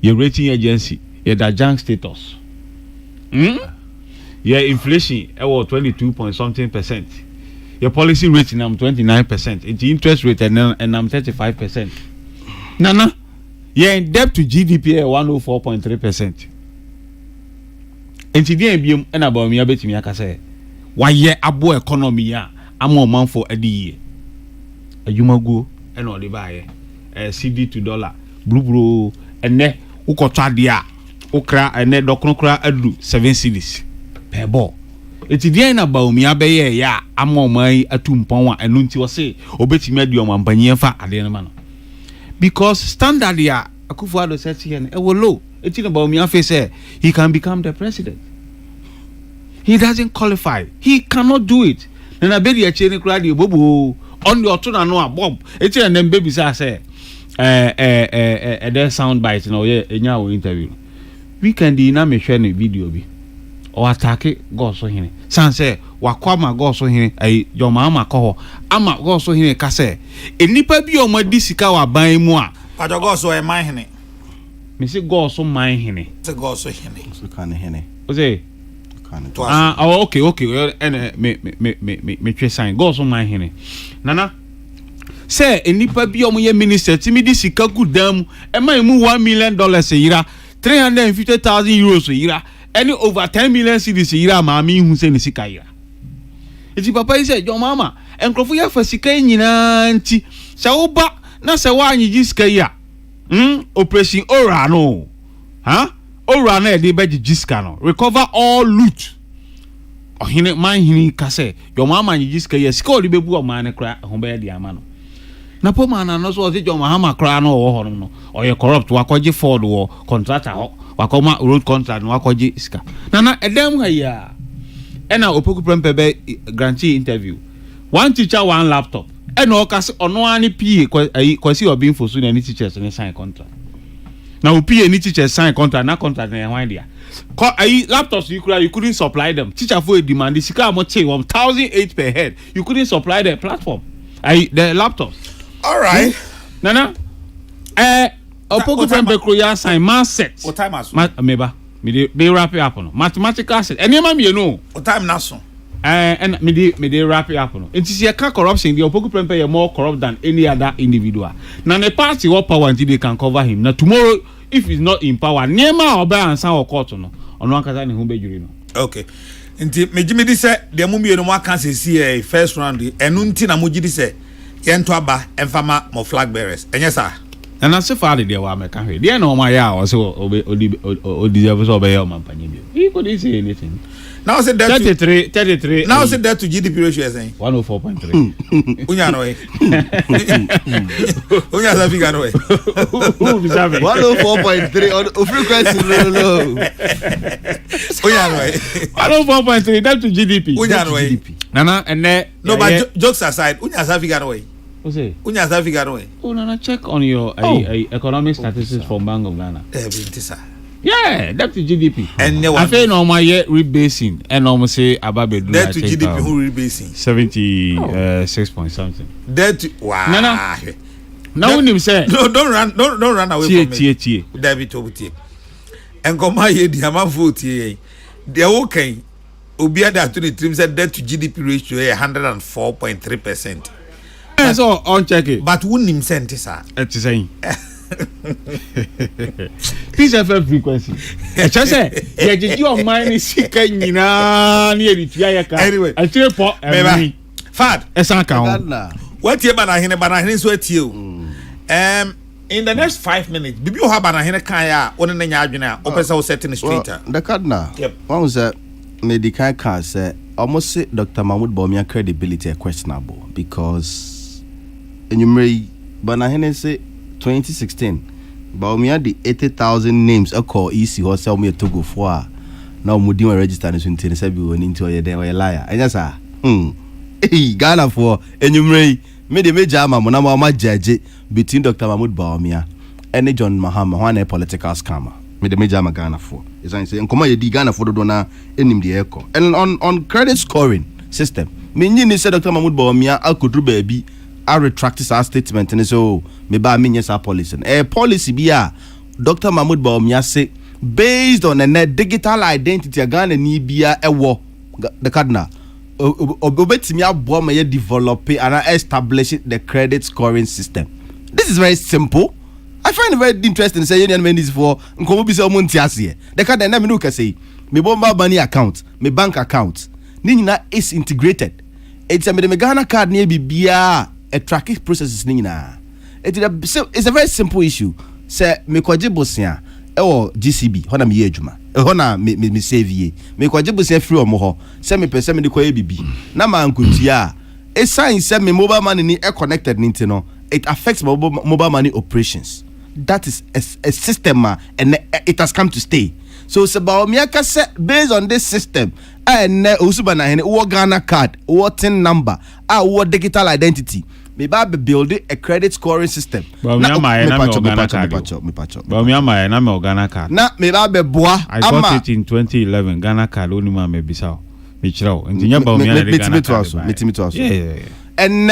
your rating agency your da junk status your inflation was 22 point something %. Your policy rate now 29%. It's interest rate and I'm 35%. Nana, your debt to GDP 104.3%. And today I'm about me abet me akase. Why ye abo economy ya? I'm a man for a year. A yumago and all the buy CD to dollar blue and ne ukotadia okra and ne doknokra adu 7 cedis. Pebo eti dia na Bawumia be ye ya amoman atumpon a enu nti wo se obetimi adi o mampanye fa ade no ma no because standard ya Kufuor set here e wo low eti na Bawumia face say he can become the president. He doesn't qualify. He cannot do it. Na be dia cheni kura di bobo on the otuna no abob eti na dem baby say there sound bite no ye enya wo interview weekend na me hwe na video bi o attack God so hine san say wakwama God so hine ai your mama ko ama God so hine ka say enipa bi o ma di sika wa ban mu a pajo God so e man hine me say go so man hene It's a go so hene. So can hene. o say okay me twe sign go so man hene nana say enipa bi omo ye minister ti mi di sika gudam e mai mu $1 million yira 350,000 euros yira any over 10 million cedis yira ma mi hu say ni sika yira eti papa yi say jo mama enkrofo ya fa sika nyina nti se wo ba na se wa anyi sika ya operation ora no ora na e dey be sika no recover all loot ohine man hini kase jo mama anyi sika ya sika odi bebu o man ne kra ho be di ama no na po man na no so odi jo mama kra no wo ho no oye corrupt wakoje Ford wo contractor ho wakoma road contract no wakoje sika na edem ha ya ena opoku prempe be grantee interview one teacher one laptop ena okase ono ani PA kwasi obi info so na ni teachers ni sign contract na o PA ni teachers sign contract na contract na wan dia laptops you couldn't supply them teacher for demand sika mo che 1,008 per head you couldn't supply the platform the laptops all right nana opoku prempe kroya sign man set what time aso meba me wrap it up no mathematical set enema me no what time na so and me dey wrap it up no it is your corruption the opoku prempe you more corrupt than any other individual na the party what power until they can cover him now tomorrow if he's not in power nema oba ansa o court no ono akata ne ho bejuri no okay nti mejimi di se de mu mienu mo aka se first round enu nti na mo gidi se yento aba emfama mo flag bearers enye sa and as far the wa me ka hwe de na o ma ya o se o deserve so be ya o mampanye bi he couldn't say anything now say that 33 now say that to GDP ratio is 104.3 unya no e unya sa figure no e 104.3 on frequency low unya no e 104.3 that to GDP unya no e nana and no but jokes aside unya sa figure no e unya sa figure no e nana check on your economic statistics from Bank of Ghana bintisa yeah that to GDP and I feel no my year rebasing and almost say ababedu that to GDP who rebasing 76 point something that to wow nana now when him say no don't run away from me tie David Tobutie and come here the amount vote here they okay obi ada to the trim said that to GDP ratio 104.3%. So on check it but wouldn't him send this it's saying Peace FM frequency. Just say, yeah, did you mind sika nyina na editua ya ka. Anyway, I tell po Fad, esan ka ho. What here bana hene so atie o. In the next 5 minutes, bibi o ha bana hene kan ya woni na nya adwene a opesa o set in street. The cardinal. Yep. One was that medical can say almost say Dr. Mahmoud Bawumia credibility is questionable because enumerate bana hene say 2016 Bawumia the 80,000 names a call easy or sell me to go for now mudi when register in 2017 we into a day or a liar and yes hey Ghana for enumerate me the major mama judge between Dr. Mahmoud Bawumia and John Mahama one a political scammer me the major Ghana for is I say and come ye di Ghana for the dona enim the echo and on credit scoring system me ni say Dr. Mahmoud Bawumia akudru baby I retract our statement and so me ba me yes policy. Policy be Dr. Mahmoud Bawumia say based on a digital identity Ghana ni bia ewo the cardinal obetimi abo me develop and establish the credit scoring system. This is very simple. I find it very interesting say union men is for nkomo bi say omonti ase. The cardinal na me no ka say me bomba money account, me bank account. Ni nyina is integrated. It's a me Ghana card ni bia a tracking process nina. It's a very simple issue. Say me kwaje bosia GCB hona me adwuma. Hona me save ye. Me kwaje bosia free omo ho. Say me pese me de kwaye bibi. Na ma nkutia. E sign say me mobile money ni connected ninti no. It affects mobile money operations. That is a system and it has come to stay. So Bawumia ka say based on this system and usuba na hene wo Ghana card, wo tin number, wo digital identity. Me ba build a credit scoring system. Bawumia my na me Ghana card. Bawumia my na me Ghana card. Na me ba be boa. I got it in 2011 Ghana card oni ma me bisa. Me chirawo. Ntinya Bawumia na Ghana card. Metimi to aso. Yeah. And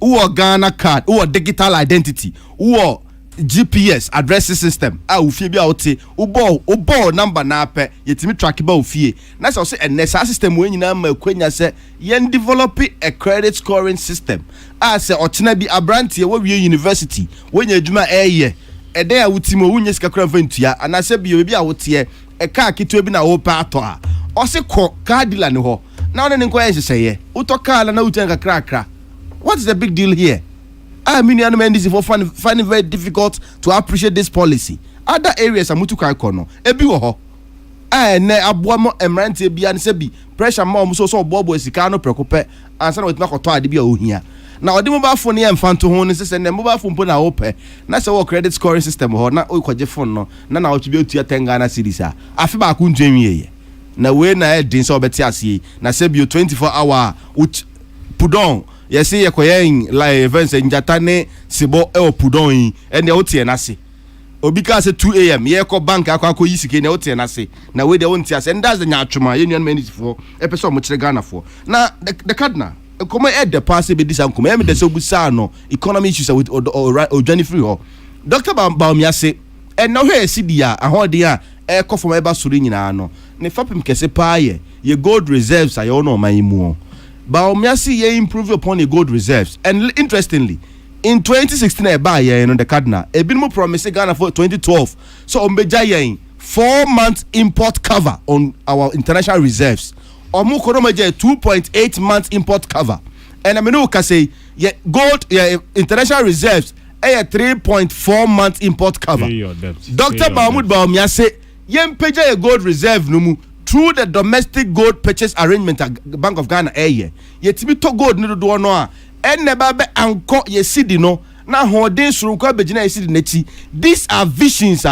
wo Ghana card, wo digital identity, wo GPS address system a ofie bi a wote wo number na apɛ yɛtimi track ba ofie na sɛ ɔsɛ NSA system we nyina ma kwanya sɛ yɛn develop a credit scoring system a sɛ ɔkyena bi abrantie wo wie university wonya adwuma ɛyɛ ɛdɛ a wotimo wonya sika kora mfa ntua anasɛ bi obi a wote ɛka ketewa bi na wo pa atɔ a ɔsɛ kɔ car dealer ne hɔ na ɔne ne nkɔ ɛhyehyɛ wotɔ car na wotua kakrakra. What is the big deal here? I mean, the NDC for finding very difficult to appreciate this policy. Other areas are mutu kai kono. Ebi wo ho. Ne aboa mo emrante bia ne sebi pressure ma mo so bobo esika no prekope ansa na wetima koto ade bia ohia. Na odi mobile phone ye mfanto ho ne se ne mobile phone po na ope. Na se wo credit scoring system ho na okoje phone no na otwe otua 10 Ghana cedis a. Afi ba ko ntwenwie. Na we na e din so obeti ase. Na se bi 24 hour pudon yes ye koyen like events njata ne sibo e opudon yi ene otie na se obi ka se 2 am ye ko bank akwa yisike ne otie na se na we de wonti ase and that's the nyatwoma ye nuan manage for epeso mo kire Ghana for na the cardinal come e the pass be this come e me de se obusa no economy issues with Johnny free ho Dr. Baomiase and no he sidia ahode a e ko from eba suru nyina no ne fapem kese pa ye gold reserves ayo no man mu Baomiase ye improve upon the gold reserves. And interestingly, in 2016 the cardinal ebinimo promise Ghana for 2012. So ombeja 4 months import cover on our international reserves. Omu koromaje 2.8 months import cover. And I mean we can say gold international reserves 3.4 months import cover. Dr. Baomiase ye mpeja ye gold reserve numu through the domestic gold purchase arrangement at Bank of Ghana yetimi to gold ni do no a eneba be anko ye sidi no na hoden suru kwa begina ye sidi nechi. These are visions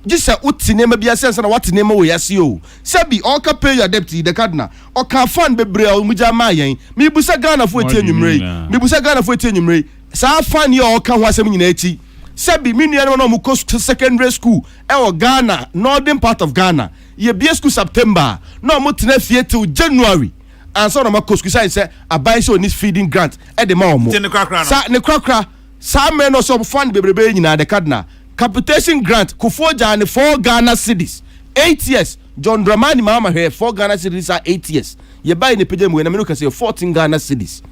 just say utinema bia sense na watinema we yasi o sebi all ka pay your debt the cardinal o ka fan bebre o muja ma yen me busa Ghana fo eti enwumre me busa Ghana fo eti enwumre sa fan ye o ka ho asem nyina echi sebi minua no mo ko secondary school Ghana northern part of Ghana ye bia school September no mo tena fie till January and so no ma ko school say abai so need feeding grant the ma omo sa ne krakra sa me no so fund bebrebe nyina the cardinal capitation grant kufoja ne 4 Ghana cedis 8 years John Dramani mama here 4 Ghana cedis are 8 years ye buy ne pejam we na me no ka say 14 Ghana cedis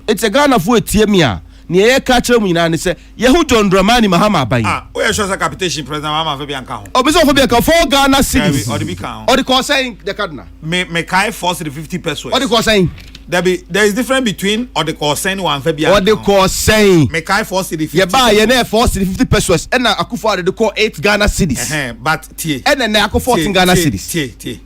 it's a Ghana for etiemia ni ye ka kire mu nyina ne se ye hu John Dramani mahama aban we sure say capitation president mama fa bi anka ho obi so for bi anka 4 Ghana cedis or the big count or the call saying the cardinal me kai force the 50 pesos or the call saying there is difference between or the call saying one fa bi or the call saying me kai force the 50 ye ba ye na force the 50 pesos and na akufo the call 8 Ghana cedis but tie and na akufo 14 Ghana cedis tie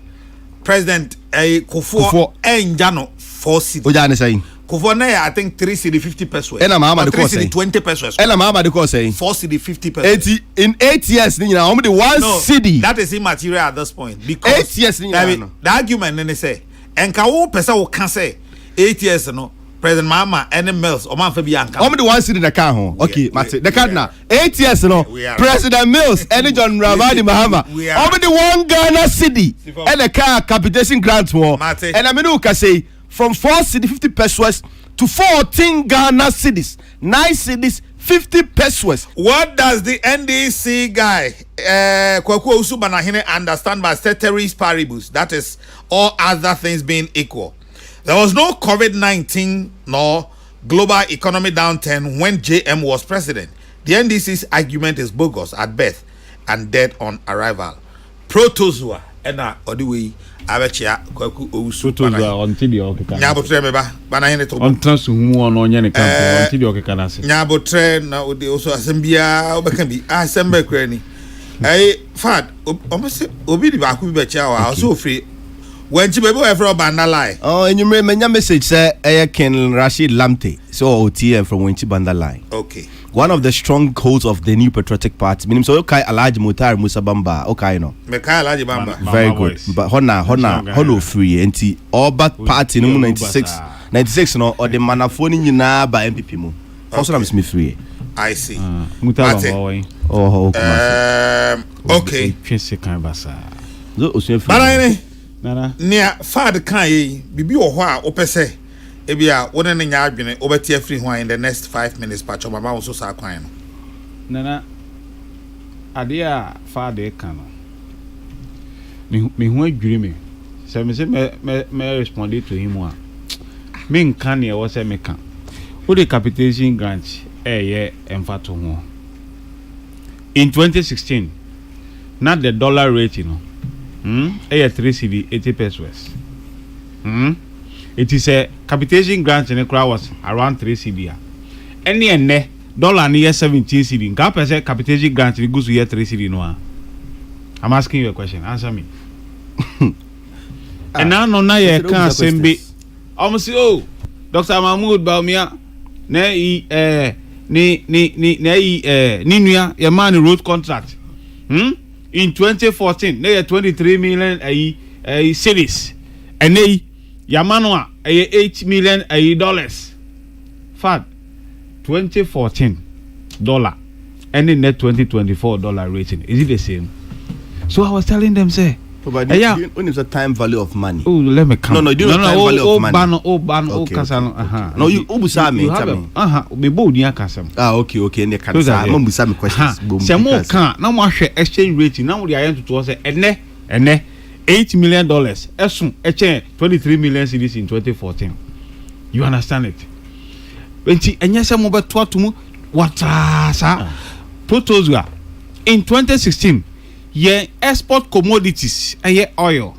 president kofo enja no 4 cedis o ja ne saying Kofo na I think 3 cedi 50 pesos. And Mama the course 20 pesos. And Mama the course 4 cedi 50 pesos. In 8 years ni na only 1 cedi. That is immaterial at this point because 8 years ni na. The argument ne say enka wo pesa wo kan say 8 years no President Mama any Mills o man fa bi anka. Only 1 cedi na kan ho. Okay, Mate. The cardinal 8 years no. President Mills any John Dramani Mahama. Only 1 Ghana cedi. And the car capitation grant mo. And I mean who can say from 4 cedi 50 pesos to 14 Ghana cedis, 9 cedis, 50 pesos. What does the NDC guy, Kwaku Usubanahine, understand by ceteris paribus? That is, all other things being equal. There was no COVID-19 nor global economic downturn when JM was president. The NDC's argument is bogus at birth and dead on arrival. Protozoa, ena odiwe. Abechia Kwaku Owusu ontidi okeka nyabotre meba bana hene to ontrasu hu ono nye ne kampo ontidi okeka na se nyabotre na ode oso asembia obeka bi asembe krani fad omese obi di ba ku bi bechia wa so free wenchi bebe we from Bandalai enyumre menya message say Ken Rashid Lamte so OTM from Wenchi Bandalai. Okay, one of the strongholds of the new patriotic party meaning so okay Alhaji Mutar Musa Bamba okay no me kai Alhaji Bamba very good but hona free enti all but party no 96 no or the manafo ni nyina ba MPP mu also na me free I see Mutar Bamba okay twese kan basa zo osun free bana nana nia fad kan yi bibi wo ho a opese ebia wona ne nya adwene obeti free ho in the next 5 minutes pacho mama wo so sa kwan no nana Adia father can. Me who dreaming. So me responded to him one. Me can ya was a mekan. Who the capitation grant emfato ho. In 2016, not the dollar rate, 3 cedi 80 pesos. It is a capitation grant in the crowd was around 3 cedi. Any and dollar near 17 cedi. Can't say capitation grant in goes to 3 cedi no. I'm asking you a question. Answer me. And now no na can't send be. Almost Dr. Mahmoud Baumia ni nua your man road contract. In 2014, they 23 million a series. And they Yamanoa 8 million dollars. Fat 2014 dollar and in net 2024 dollar rating. Is it the same? So I was telling them, say, but when is the time value of money? Oh, let me come. No, do you know time value of money? Kasano. No, you ubusami. Me bo nia kasam. Okay. And they can say, I'm busami questions. Samo kan. Now we share exchange rate. Now we are to say, ene $8 million. Esun 23 million cedis in 2014. You understand it? When she enya se mo beto atumu wata protozoa in 2016. Ye export commodities, oil,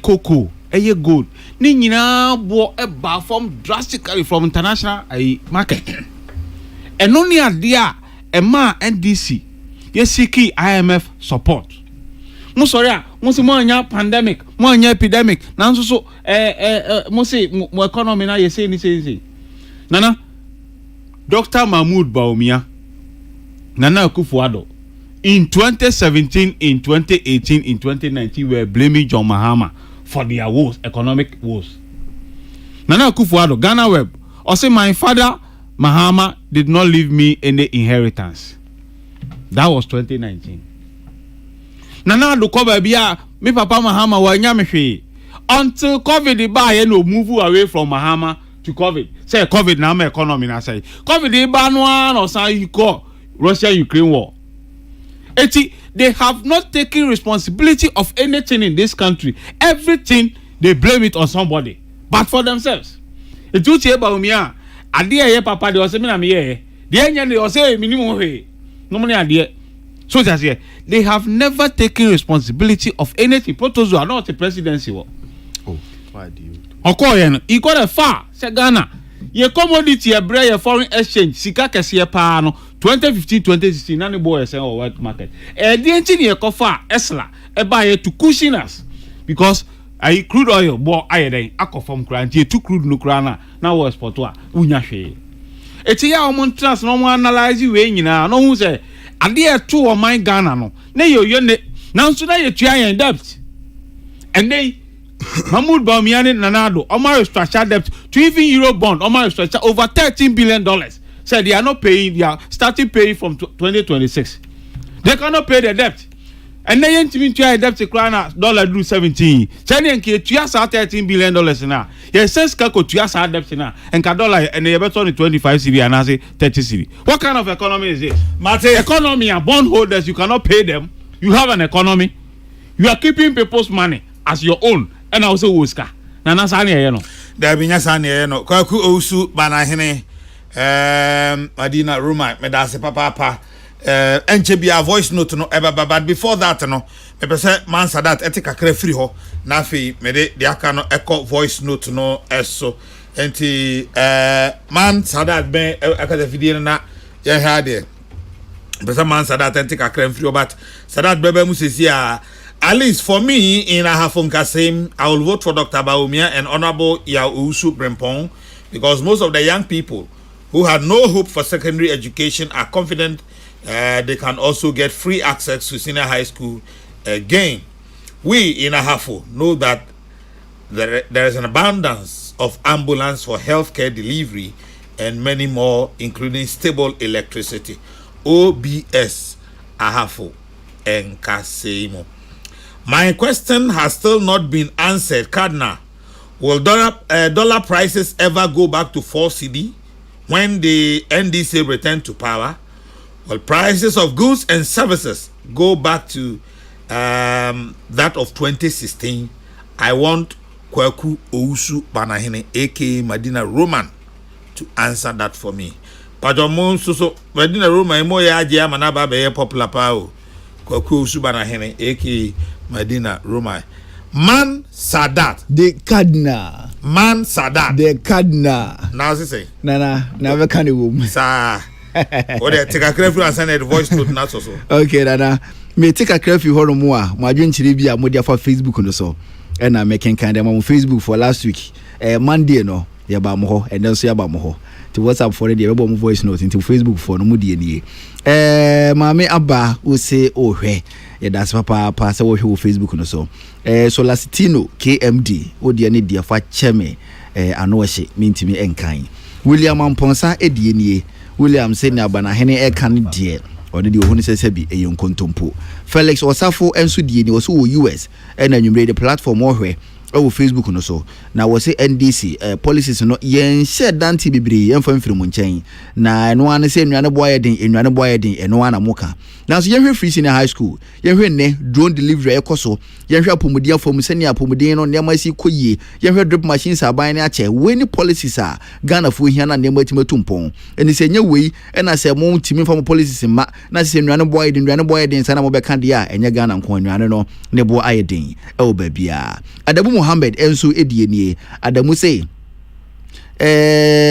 cocoa, gold. Ni nyina bo eba from drastically from international market. And only a dia NDC. Ye seeki IMF support. Mo sorry mo se mo anya pandemic, mo anya epidemic. Na so mo se mo economy na ye say ni say. Nana Dr. Mahmoud Baumia Nana Akufo-Addo in 2017, in 2018, in 2019, we were blaming John Mahama for their woes, economic woes. Nana Akufo-Addo, Ghana Web, also my father Mahama did not leave me any inheritance. That was 2019. Nana Adukoba Bia, me papa Mahama wa nyamehwe until COVID buy no move away from Mahama to COVID. Say COVID na my economy na say. COVID ba no an or say you call Russia-Ukraine war. They have not taken responsibility of anything in this country. Everything they blame it on somebody, but for themselves. It would say about me. Adia papa de ose me na me ye. De enya de ose minimum he. No money adia. So that's here. They have never taken responsibility of anything. Protozoa are not the presidency. Oh, why do you? Okoye, he got a far. Say Ghana. Ye commodity ye bring ye foreign exchange. Sika Kesseh pa no. 2015-2016 nani boy say or white market the engine ye kofa esla e buy to cushion us because I crude oil bo aye den akofom kra ntie to crude no kra na wo export a unya hwe eti ya o trans no mo analyze we nyina no hu say ade e to o man Ghana no na yo ne na nso na ye tua yen debt and they Mahmoud Bawumia Nanado o structure debt to even euro bond o structure over $13 billion. Said they are not paying, they are starting paying from 2026. They cannot pay the debt. And they ain't even try debt to crown dollar do 17. Saying que $13 billion now. Yes, says kako $2 debt now. And dollar and they better on 25 cedi and I say 30 cedi. What kind of economy is this? Mate, economy and bondholders, you cannot pay them. You have an economy. You are keeping people's money as your own. And also Wuska. Nana Sani no. There be Sani no. Kwaku Osu Banahene. Madina Ruma, Medase Papa, enche be a voice note no but before that no me say man sadat etika kra free ho na fe me de aka no echo voice note no eso enti man sadat ben aka the video na ye ha de be say man sadat etika kra free but sadat bebe mu sesi at least for me in Ahafonka same I will vote for Dr. Bawumia and Honorable Yausu Brempong because most of the young people who had no hope for secondary education are confident they can also get free access to senior high school again. We in Ahafo know that there is an abundance of ambulance for healthcare delivery and many more, including stable electricity. OBS Ahafo and Kasemo. My question has still not been answered. Cardinal, will dollar prices ever go back to 4 cedi when the NDC return to power? Well, prices of goods and services go back to that of 2016. I want Kwaku Ousu Banahene, aka Medina Roman, to answer that for me. Pajomon so Medina Roman mo ya aje amanaba be popular pa o. Kwaku Ousu Banahene, aka Medina Roman. Man Sadat. The Cardinal. Man Sadat. The Cardinal. Now say. Nana, never can you. Sir. Or they take a crave and send a voice note not so. Okay, Nana. Me take a crave you horror more. My dream to be a media for Facebook on so. And I'm making kind of on Facebook for last week. Monday no. Yabamoho and then say Yabamoho. To WhatsApp for the album voice note into Facebook for no mudi. Mame Abba will say, oh, hey. Yeah, that's papa pass over Facebook no so. So Lasitino KMD odi ani dia fa cheme anohye mintimi enkan William Amponsa edienie William say na bana hene ekan die odi di ohuni sese bi eyonkontompo Felix Osafo enso die ni so US na nwumre the platform ohwe Facebook no so na wo say NDC policies no yen share danti bibiri yen fa mfiri mu nchen na eno ane say enwane boye den eno ana moka na so yen hwe free senior high school yen hwe ne drone delivery ekoso yen hwe apomudin afom senior apomudin no nema si koyie yen hwe drip machines aban ne ache we ni policies a Ghana fo hia na nema timatumpon eni se nya we na se mo timi fa policies ma na se enwane boye den sana mo be kan dia enya Ghana nko enwane no ne bo ayedin e o ba bia Adamu Mohammed enso edienie Adamu say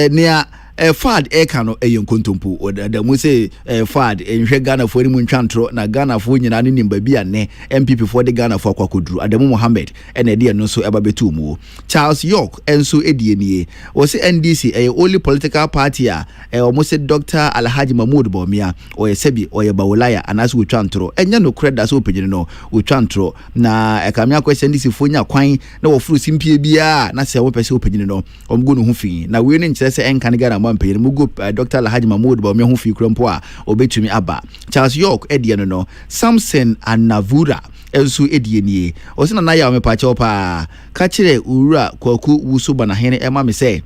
nia fad eka no eyonkontompo Adamu say fad enhwe Ghana fo ni mu ntwantro na Ghana fo nyina ne nimba bia ne MPP fo de Ghana fo akwakoduru Adamu Mohammed ene de no so eba betu mu Charles York enso edienie o say NDC only political party a o say Dr. Alhaji Mahmoud Bawumia o yesebi o yebawolaya anaso utwantro enya no kreda so opegyene no utwantro na ekamia kwese NDC fo nya kwan na wo furu simpie bia na se wo pese opegyene no omgo no hu fi na we ne nkyere se enka ne Ghana mampere mugo Dr. Alhaji Mahmoud Bawumia hu fi krompo a obetumi aba Charles York edie no Samson Anavura enso edienie o se na ya me pa chopa ka kire ura Kwaku Ousu Banahene ema me say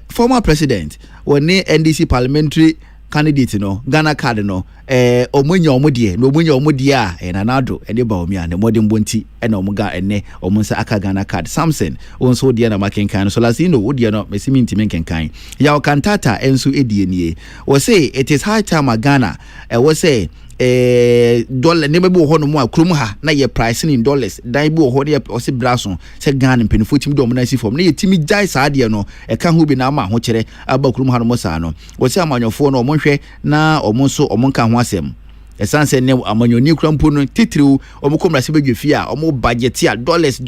former president when NDC parliamentary candidate no Ghana card no omunya omudie no omunya omudie a nanado ene Bawumia ne modern bonti ena omuga ene omunsa aka Ghana card Samson onso die na makenkan so lasino odie no mesimi ntimi kenkan ya okantata enso edie nie wo say it is high time Ghana wo say dollar ne be ho no mu akrum ha na ye price in dollars dan bi ho ne o se braso se Ghana penifo timi do mo na si form ne ye timi jai sa de no e ka ho bi na ma ho kire aba krum ha no mo sa no wo se amanyofo no mo hwe na o mo so o mo nka ho asem esanse ne amanyoni krampo no titiriu omukomra se bedwefie a omu budget a dollars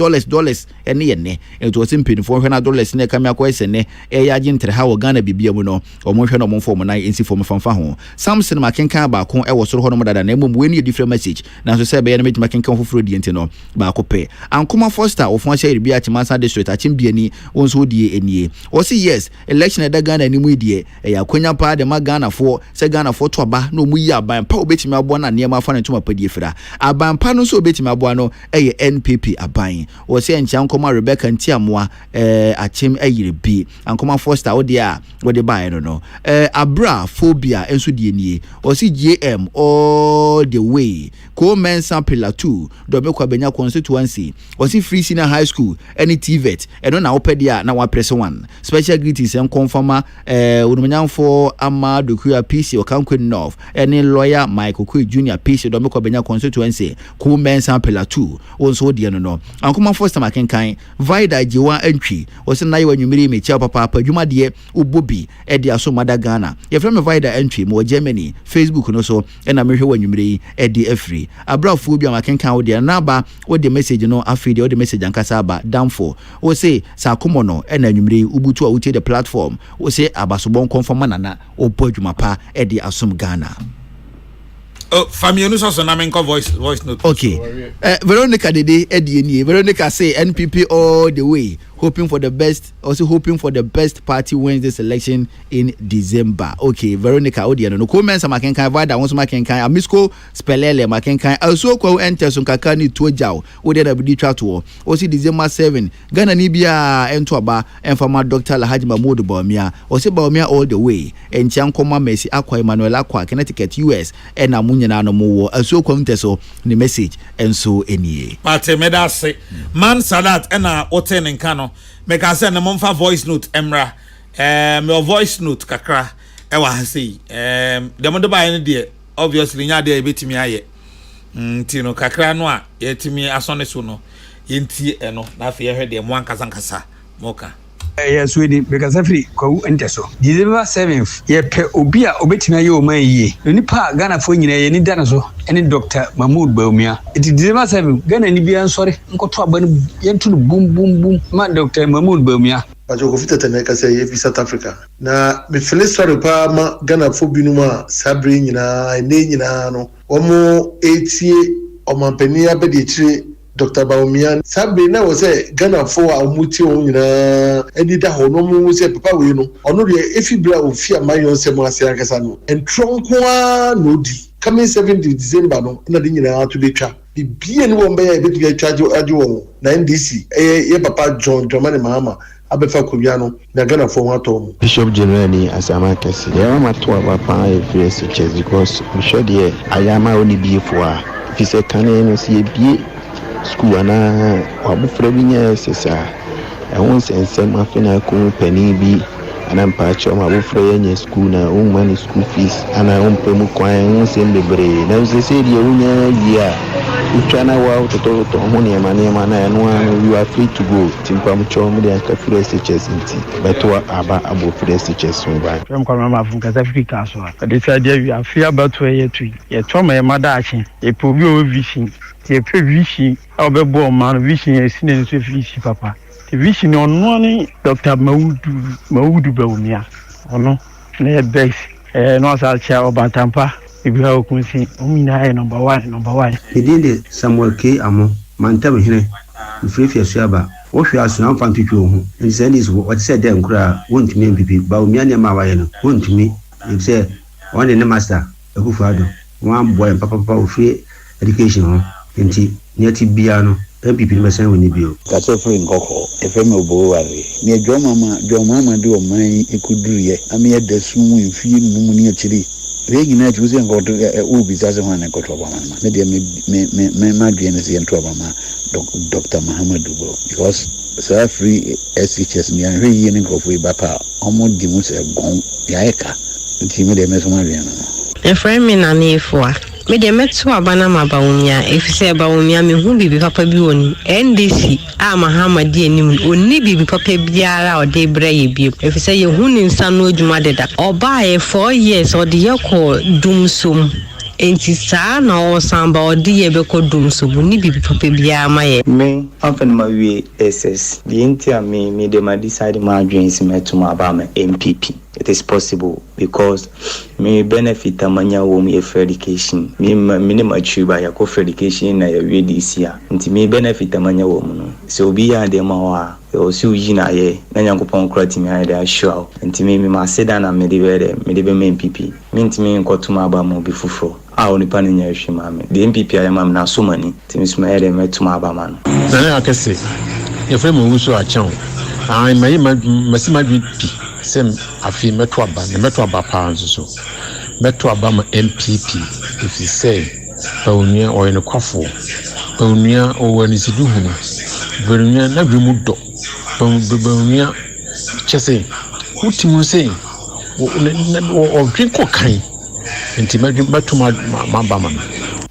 ene ye ne ento se mpinifo hwe na dollars ne kamia ko ese ne ya gintre ha wo Ghana bibia mu no omu hwe no omu form na ensi form fanfa ho Samson makenkan ba ko e wo soro ho no dada na emu we ne different message na so se be ye ne metima kenkan foforo die enti no ba ko pe Ankoma Foster ofon share bia Chimasa district achimbiani wonso die enie o say yes election da Ghana ni mu die ya konya pa de ma Ghana fo se Ghana fo to ba no mu yi aban pa obetimi abo na niema fa na tuma padie fira abampa no so obetimi abo no NPP aban o se encha Ankoma Rebecca Ntiamoa achim ayire bi Ankoma Foster o de a o de ba no abra phobia enso die nie o se GM all the way ko mensa pillar 2 do me kwa benya constituency o se free senior high school any TVET eno na opedia na wa press 1 special greetings en confirma unumanyamfo ama dokuya PC o kankwe north any lawyer Michael Kwe Junior PC do me kwa benya constituency ko mensa pillar 2 onso die no Ankoma Foster makenkan vida jiwa entry o se na ye wanwumiri me chia papa dwuma de ubobi e de aso mada Ghana ye from vida entry mo Germany Facebook no so e na mehwe wanwumiri e de afri abrafo bi makenkan wo de na ba wo de message no afri de wo de message ankasa ba damfo o se sakomo no e na nwumiri ubutu a wutie the platform o se abasobon confirm nana o bodwuma pa e de asom Ghana Oh, family so na menko voice note. Okay. Veronica Dede Edieni. Veronica say NPP all the way, hoping for the best, also hoping for the best party wins this election in December. Okay, Veronica Odiano. No comments makenkan vada won so makenkan Amisco spelele makenkan also ko enter sun kakani tojaw. Odi na bidi twato. Osi December 7. Ghana ni bia ento aba enfama Dr. Alhaji Mahmoud Bawumia. Osi Bawumia all the way. Enchian koma Messi Akwa Emmanuel Akwa Connecticut US na munyana no mo also kwamte so ni message enso enie. Pate meda say man salat na oten nka no me ka say na momfa voice note emra your voice note kakra e wa say dem do ba ne de obviously nya de betimi aye nti no kakra no a yetimi asone so no yenti e no na fe hwe de mo ankasa moka yes we did because every ko ente so December 7th ye pe obi a obetima ye o man yie nipa Ghana fo nyina ye ni dana so ene Dr. Mahmoud Bawumia it December 7 Ghana ni bia nsore nkoto abane yentu no bum man Dr. Mahmoud Bawumia Pacho ko fitata na kasa ye fi South Africa na me fele sorry pa ma Ghana fo binuma sabre nyina ne nyina no omo etie omampani abedi chire Dr. Bawumia sabe na wo say Ghana for amuti o nyina edi da ho no mu say papa we no ono de efibra ofia mayon se mo ase akasa no entronko no di coming 7th December no na de nyina to be twa bibie ni wo mbe ya betu ya charge ajo na NDC ye papa John Dramani Mahama abefa kobia no na Ghana for ho atom Bishop General ni asama Kesseh ya ma to papa e face church because we should here ayama oni biefo a fi se kan no se bie school ana wabufra bi nya sesa ehun sensem afina ko pani bi ana mpacho wabufra nya school na money school fees ana pemu kwan sem bebre na se se die unya dia utwana wa to honi ema na eno you are free to go timpam chom dia ka free SHS nti beto aba abo free SHS so ba fem kwa mama fun South Africa so de say dia we afia bato ye tu ye choma ye madachi e pobi o vision ye pe vision obebo man vision ye sine so vision papa the vision ono ni Dr. Mahmoud Bawumia ono na best no sa cha obatampa ibira okunsi omina number 1 idinde Samuel K amo mantam hene mfrefia suaba wo hwe aso amfa ntwetwe ho and say this what said dem kura wontumi MPP Bawumia ne ma waye no wontumi e say one ne master ekufado one boy papa ofie education ho nti nyati bia no MPP ne mesan woni bio kaso free nkoko efem obo ware ne adwomama de o man ekuduriye ame yeda sumu mfie numu ne akiri regina juze ngodo ubi zaze hwana ngoto ba mama ne de me madwe ne se ento ba mama Dr. Mahmoud Bawumia because so free SHS ni ahwe yi ne nkofo ibapa omo di mu se gon yaeka nti me de me so madwe no efremi na nefo me de metu abana Bawumia efise Bawumia me hu bibi papa bi oni NDC Mahama di enim oni bibi papa biara o de braye bi efise ye hu ni nsa no adwuma deda oba e 4 years o de yeko dumsum enti sa na o samba o de ye be ko dumsum ni bibi papa biara maye me often my we SS the intia me de ma decide my dreams metu ma ba me MPP. It is possible because me benefit amanya wo me education me minimum achieve ya ko education na ya we this year nti me benefit amanya wo no so obi ya de ma wa o si uji na ye na nyankopon krati me ya de show nti me ma seda na me de be me MPP me nti me nkotuma aba mo bi fufuro a oni pa nya hwe ma me de MPP ya ma na so mani nti me suma ya de metuma aba ma no na Kesseh ye frame wo so a chan ai mai masima bi sem afi meto aba pa nso meto aba ma MPP if you say Bawumia o ene kwafo Bawumia o wani sidu hunu Bawumia na bi mu do Bawumia chese utimu say o drink kan nti meto ma ba ma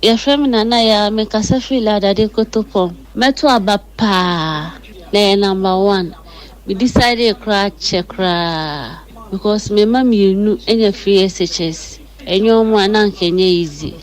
ya femina na ya mekasa fila dade kotopo meto aba pa na number 1 we decided check because me mama you any free SHS and your man can easy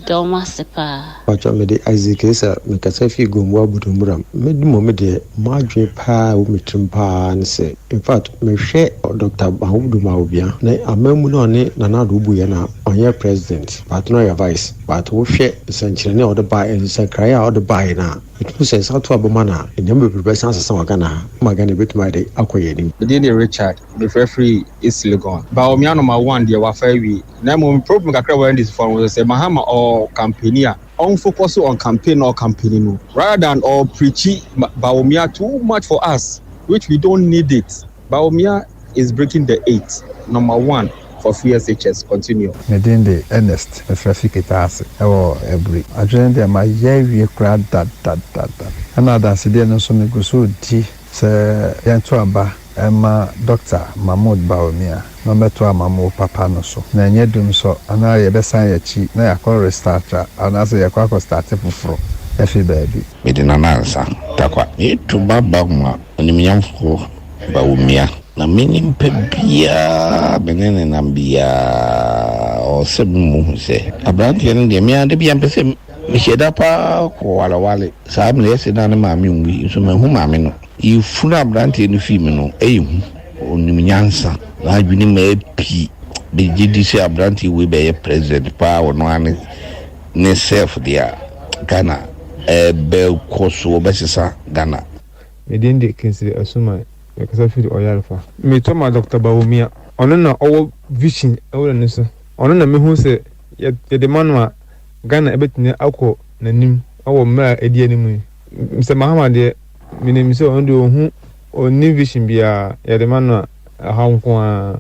don't sepa Pacho me de Isaac esa me kasa fi gomwa budumbura me di mo me de madwe pa wo metimpa ne se in fact me hwe Dr. Mahmoud Bawumia na amamu no ne na na do bu ye na ɔnyɛ president but no ɔyɛ vice but wohwɛ nsɛnkyerɛnne a ɔde ba nsɛnkraeɛ a ɔde baeɛ no a ɛtumi sɛ nsa to abɔma no a nneɛma bebree bɛsan asesa wɔ Ghana ha ma Ghana bɛtumi ade akɔ yɛ anim. Mede Richard mefrɛ firi East Legon Baomia number 1 deɛ wafa awie na mmom problem kakra wɔ ndis fɔ no sɛ Mahama or campaign a on focus on campaign or campaign no rather than or preaching Baomia too much for us which we don't need it. Baomia is breaking the 8 number 1 for free SHS. Continue. Medinde Ernest Efrafikitase ewo every agenda ma yewie kra that ana dance dey no so me go so di se yento aba ema Dr. Mahmoud Baomia no meto amamo papa no so na enye dum so ana ye besan ya chi na yakọ restarter ana so yakọ start fufuro efi baby medina nansa takwa etu baba ma onimyamfo Baomia na minim pebia benene nambia o sebumu se abranti ne de mi ade bia mpese me sheda pa ko wale sa me yesi na ne maami nwi so me hu maami no ifunu abranti ne fi me no eyihu onimnyansa na adwini ma epi de gidi se abranti we be president pa wono ane ne self dia Ghana be koso besesa Ghana medinde Kesseh asuma Kesseh feel oyalfa me to ma Dr. Baomia ono na owo vision ewo ne so ono na me hu se ye de manua Ghana ebetine akọ nanim owo mra edi anim Mr. Mahama de minim se ono de ohu oni vision bia ye de manua ha.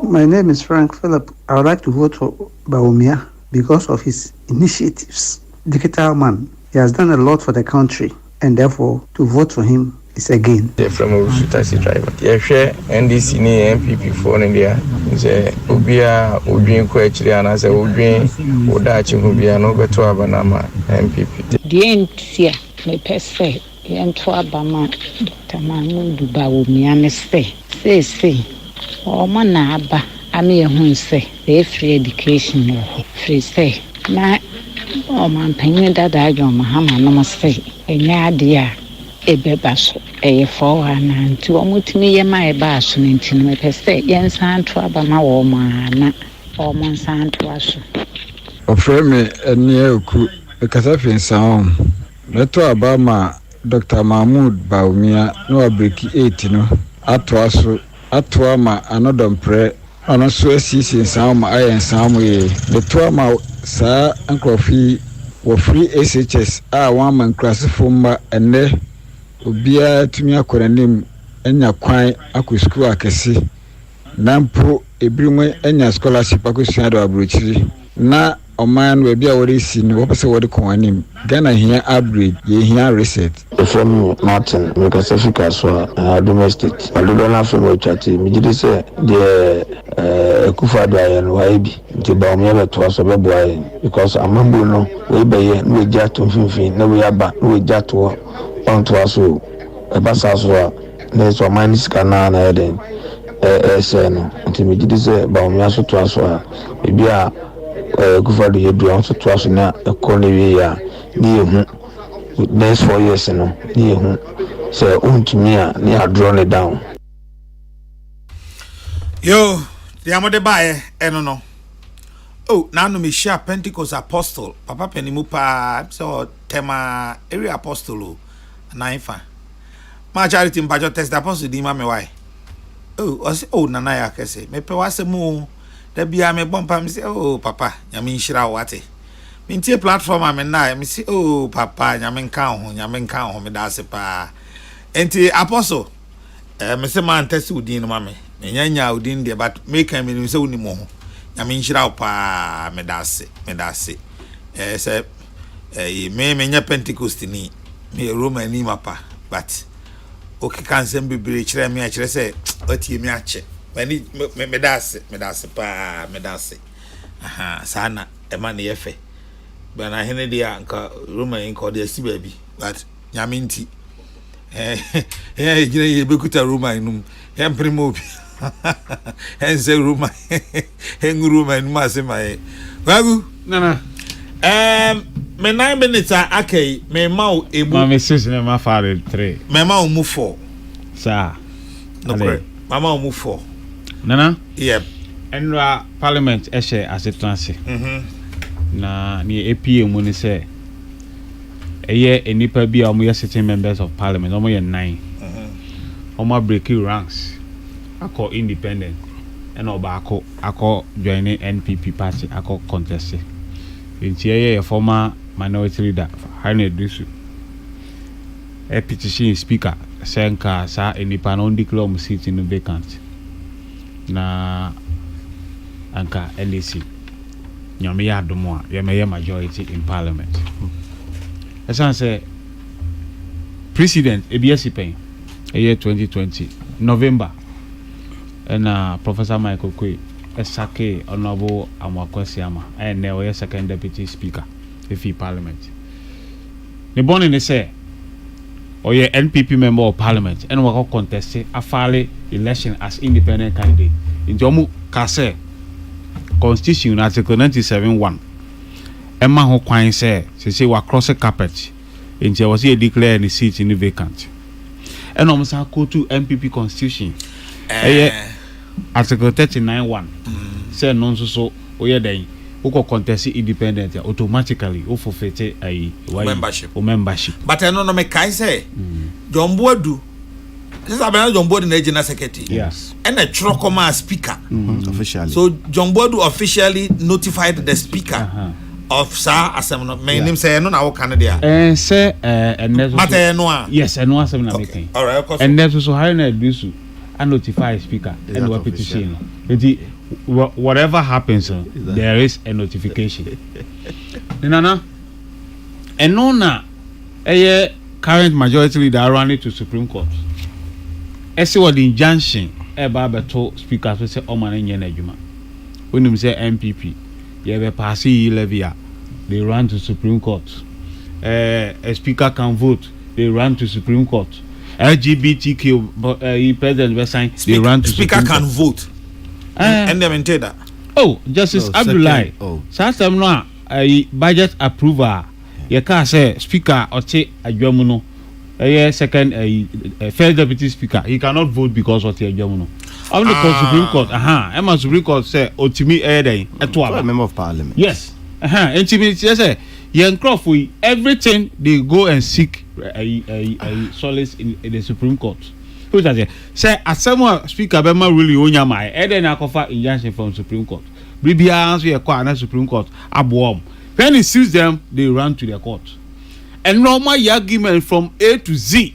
My name is Frank Philip. I would like to vote for Baomia because of his initiatives. Digital man. He has done a lot for the country and therefore to vote for him is again. From a taxi driver. Share NDC ni MPP for India. Say Ubia Udin Kwechri and I say Udin Udachi Ubia no beto abanama MPP. The NCA me pese yento abama Dr. Mahmoud Baomia me say o mana aba ami ehun say free education no free say na o man panyin dada ajo Mahama no say enya ade a ebeba so for na nti o mutimi ye ma eba so nti no pese yen san to aba ma wo ma na o mon san to aso o frame eni eku Kesseh finsan leto aba ma Dr. Mahmoud Baomia no abreak 8 no ato aso atwa ma another pre ono so asisi sam ayen sam ye the trauma sa ankrofi wo free SHS a one man class fomba ene obia tumi akoranim enya kwan akosku akese nampo ebrimu enya scholarship akosua do abrochiri na oman we bia wori si no wopese wori konanim Ghana here upgrade ye here reset from Martin because Africa so domestic aludo na from chati mi jide se de Akufo-Addo ayen waibi nti Baomia beto aso bebo ayen because amambo no we beye no gya to finfin na we aba no we gya to onto aso e basa so a na so man scanner na eden no nti mi jide se Baomia so to aso a bibia Akufo-Addo ye do onto to aso na economy ya ni ehu next 4 years no ni ehu say untumi a ni draw it down yo the amode bae eno no oh na no me share Pentecost apostle papa penimu pa so tema area apostle na ifa ma charity mbajo test apostle di ma me why oh nana ya Kesseh me pe wasemu da bia me bompa me say oh papa nyame nhira wate mintie platform amena me say oh papa nyame nka ho me da se pa enti apostle me say man test udin no ma me nyanya udin de but make me say unimo ho nyame nhira pa me da se say me nya Pentecost ni me Roma ni mapa but okay kan sem bibire kire me a kire say otie me ache me da se pa me da se aha sana e ma ne yefe bana hene dia anka Roma inko de si baby but nyame nti gina ye bekuta Roma inum emprimo bi ense Roma Roma inum asema wagu nana me 9 minutes akai me mau ebu ma me sis ne ma fare 3 me mau mu 4 sa no pre mama mu 4 nana yep Enra Parliament eshe as a transi. Na ni APA mu ni say eye enipa bi a omo sitting members of parliament omo ye 9. Omo break ranks. Ako independent. And oba ako joining NPP party ako contest. Inti eye former minority leader Harne Dusu. A petition speaker senka sa enipa no declare omo seat in vacant. Na anka LAC nyame ya domo a ye majority in parliament. Esan say president EBS pen year 2020 November and Professor Michael Kwe esake honorable Amwakwesiama and now ye second deputy speaker if parliament. The born in say or ye NPP member of parliament and we contest a fairly election as independent candidate in Jomu Kesseh Constitution Article 97(1). Emma ho kwan say we cross a carpet into was he declare any seat in the vacant. And almost go to MPP Constitution. Article 39(1). Say non so oye then who contest independent automatically who forfeit a membership. But I know me kai say John Boadu. This is about John Boadu the general secretary. Yes. And a Trokoma speaker. Officially. So John Boadu officially notified the speaker of Sir Assembly. My name say no na Canada. Say and no. Yes, and no assembly making. All right. And that's so Harne Dusu and notify speaker and what petition. Whatever happens, there is a notification. Nana, and no na a current majority leader running to Supreme Court. Ese what the injunction to speakers we say oman enye na adwuma. When you say MPP, you have pass levy, they run to Supreme Court. A speaker can vote, they run to Supreme Court. LGBTQ president we sign, they run to speaker Supreme can Court. vote. And they maintain that. Oh, Justice Abdullahi. Last time no a budget approval. You can say speaker or say adwuma no. Second first deputy speaker, he cannot vote because of the adjourn. Only Supreme Court, Emma Supreme Court say Otimi a member of parliament. Yes. Intimate yes, young Crawford, everything they go and seek a solace in the Supreme Court. Who does it? Say as someone speaker Bema really onya my then I offer injunction from Supreme Court. Bibia answer a court Supreme Court abom. When it suits them, they run to the court. And normal argument from A to Z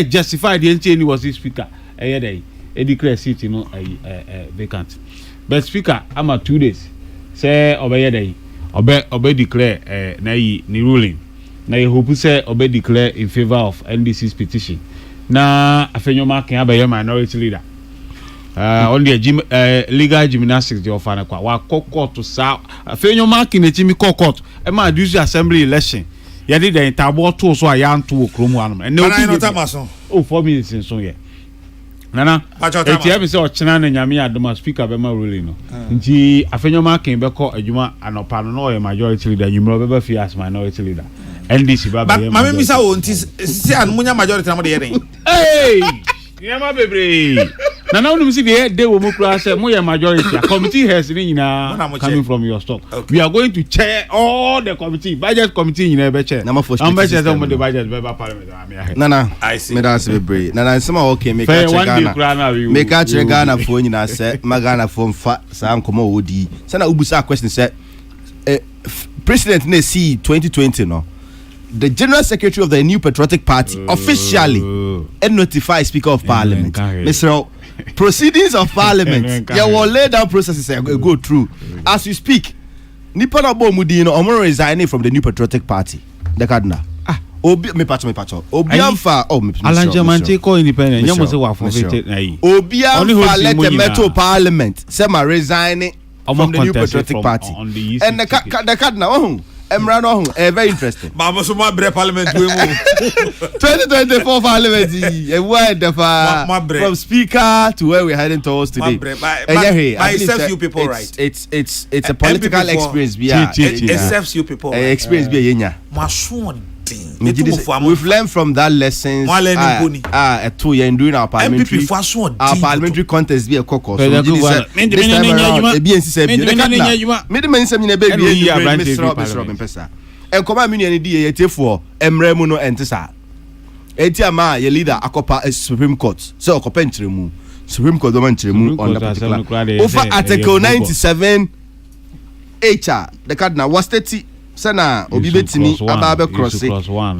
justify the NTN was the speaker. A declare seat vacant. But speaker, I'm at 2 days. Say obey day. Obey declare ni ruling. Na you hope say obey declare in favor of NDC's petition. Na afenyo marking abeye minority leader. On the legal gymnastics the offer kwa wa court to sa afenyo marking the Jimmy court. E ma do assembly election. Yadi the entire to so ayan to okromu anum. And no 4 minutes in so here. Nana, eti say ochina na nyame adoma speaker be ma ruling no. Nti afenyo marking be ko adwuma anopa no no majority leader nyumro be fi as minority leader. NDC ba be. Mama mi sa won ti si an munya majority na mo de yeren. Hey! Nyama bebre. Nana unum si de wo mu kura say mo ye majority. Committee heads ni nyina coming from your stock. Okay. We are going to chair all the committee. Budget committee nyina be chair. Number 4. Number chair the budget be parliament. Nana, I see. Me that's bebre. Nana some okay make a Ghana. Make a Ghana for nyina say magana for fa sa nkomo odi. Say na ubusa question say president na see 2020 no. The General Secretary of the New Patriotic Party officially notified Speaker of Parliament. Mr. Proceedings of Parliament. You will lay down processes go through. As you speak, Nipa na bo mudi no omo resigning from the New Patriotic Party. The cardinal. Obi me pacho. Obi amfa Alanja Manche ko independent. Nyamo se wa forfeit na yi. Obi amfa let the Metro Parliament say ma resigning from the New Patriotic Party. And the cardinal Emrano, very interesting. Mama so my parliament 2024 parliament. A word from speaker to where we're heading towards today. It serves you people right. It's a political experience. It serves you people right. Experience be yenya. Mashon We've learned from that lessons. During our parliamentary contest be a caucus. This time around, and come on, for Emremuno and Tessa. Etiama, your leader, Akopa Supreme Court. So, Copentremu, Supreme Court on the particular. Over Article 97 HR, the cardinal was 30. Sana Obibetini Ababe crossing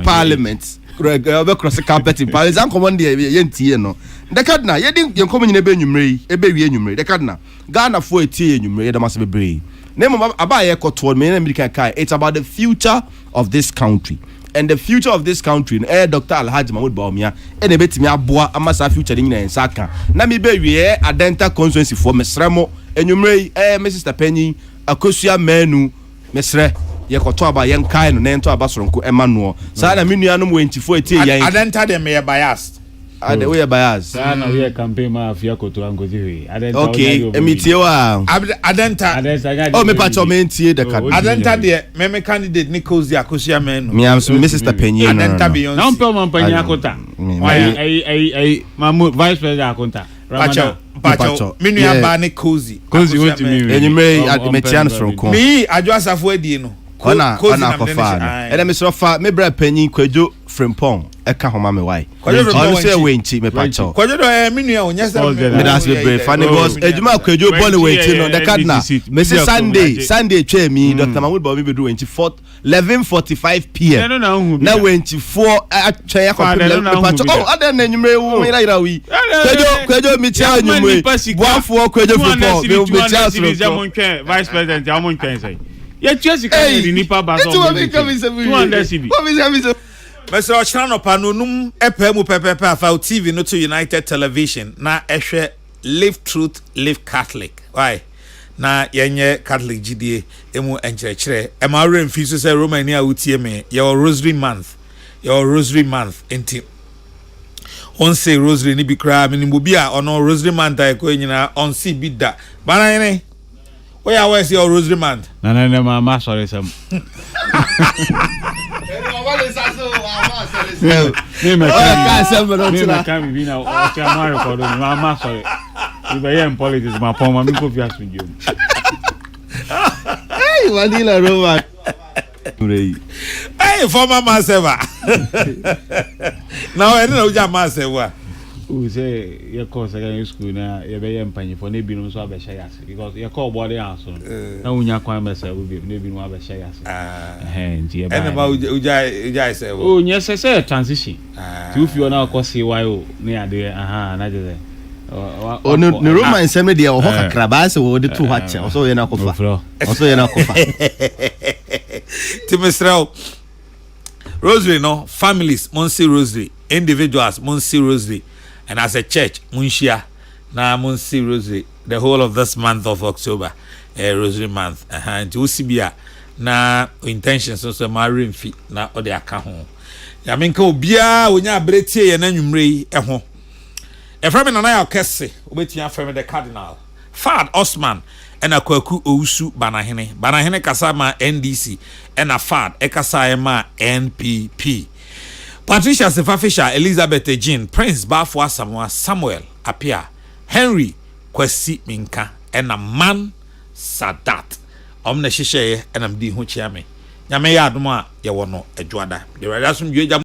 Parliament. Cross the carpet in Paris and command the Yentiano. The cardinal, you didn't come in a benumray, a baby enumerate. The cardinal, Ghana for a tea enumerate, there must be brave. Name of Abaye Cotton, it's about the future of this country. And the future of this country, Dr. Alhaji Mahmoud Baumia, and a bit me aboa amasa future in Saka. Nami be a dental constituency for Mesremo, enumerate, Mrs. Penny, Akosia Menu, Mesre. Yekotoba young kind and to Abasronko Emmanuel. Sana Minianum went to 40 years. I don't tell them we are biased. The way biased. Sana we are campaign ma Fiako to Angoji. Okay, Emitiwa. Adenta. Oh, me patcho menti the card. Adenta de me candidate Nichols the Akosia men. Me am Mrs. Penny. Adenta beyond. Now Pelman Panyakota. I Mamu Vice President Akonta. Pacho, Minia Bani Cozy. Cozy went to me. And you may at the Metian from Com. Me, I just have word in. Ona Kofa. And I'm so far, me bread penny, Quajo, Frimpong, a Kahoma, why? I say, wait, cheap, me Pacho. Quajo, Minia, yes, that's very funny boss. Eduma Quajo, Bolly, on the Cardinal. Mrs. Sunday, chair me, Dr. Mahmoud Bobby be doing 11:45 p.m. Now went to 4 chair. Oh, other than you may win. Quajo, me tell you, 1 4 Quajo, Vice President, Amon can say. Yeah, just in Nipa Bass. 200 CB. Mr. Ochano Panunum, Epemu Pepe, TV, not to United Television. Na Eshe, Live Truth, Live Catholic. Why? Na Yenye Catholic GDA, Emu Enchre. Emma Fuse say Romania UTM, your Rosary Month. Your Rosary Month. Enti. On say Rosary ni bikra, minimubia, on Rosary Month, I go in on see bidda. Banane. Where's your Rosary Month? No, my sorry, some. Hey, former Masewa. Now I don't know your Masewa. Who say your course again school now, you're very empty for maybe no so abeshayas because your call body answer. Now when you come myself will be maybe no abeshayas. And about Uja say, oh, yes, I say transition. If you are now cause CYO near there, not there. Oh, no, Roman semi dear or Hoka Crabas or the 2 hatch, also in a cofa. Also in a cofa. Timistral Rosary, no families, Monsi Rosary, individuals, Monsi Rosary. And as a church, Munshia, na Munsi Rosary, the whole of this month of October, Rosary month. And Usibia, na intentions also marrying feet, na or the account. Yaminko Bia, when you are Breti and then you mray a home. A friend and I are Kesseh, waiting from the Cardinal. Fad Osman, and a Kwaku Ousu Banahene, Banahene Kasama NDC, and a Fad Ekasayama NPP. Patricia Sefafisha, Elizabeth Jean, Prince Bafwa Samuel Apia, Henry Kwesi Minka, and a man Sadat. Omne Shishe, and I'm di Huchiame. Yame Yadma, Yawono, Edwada. The Radasum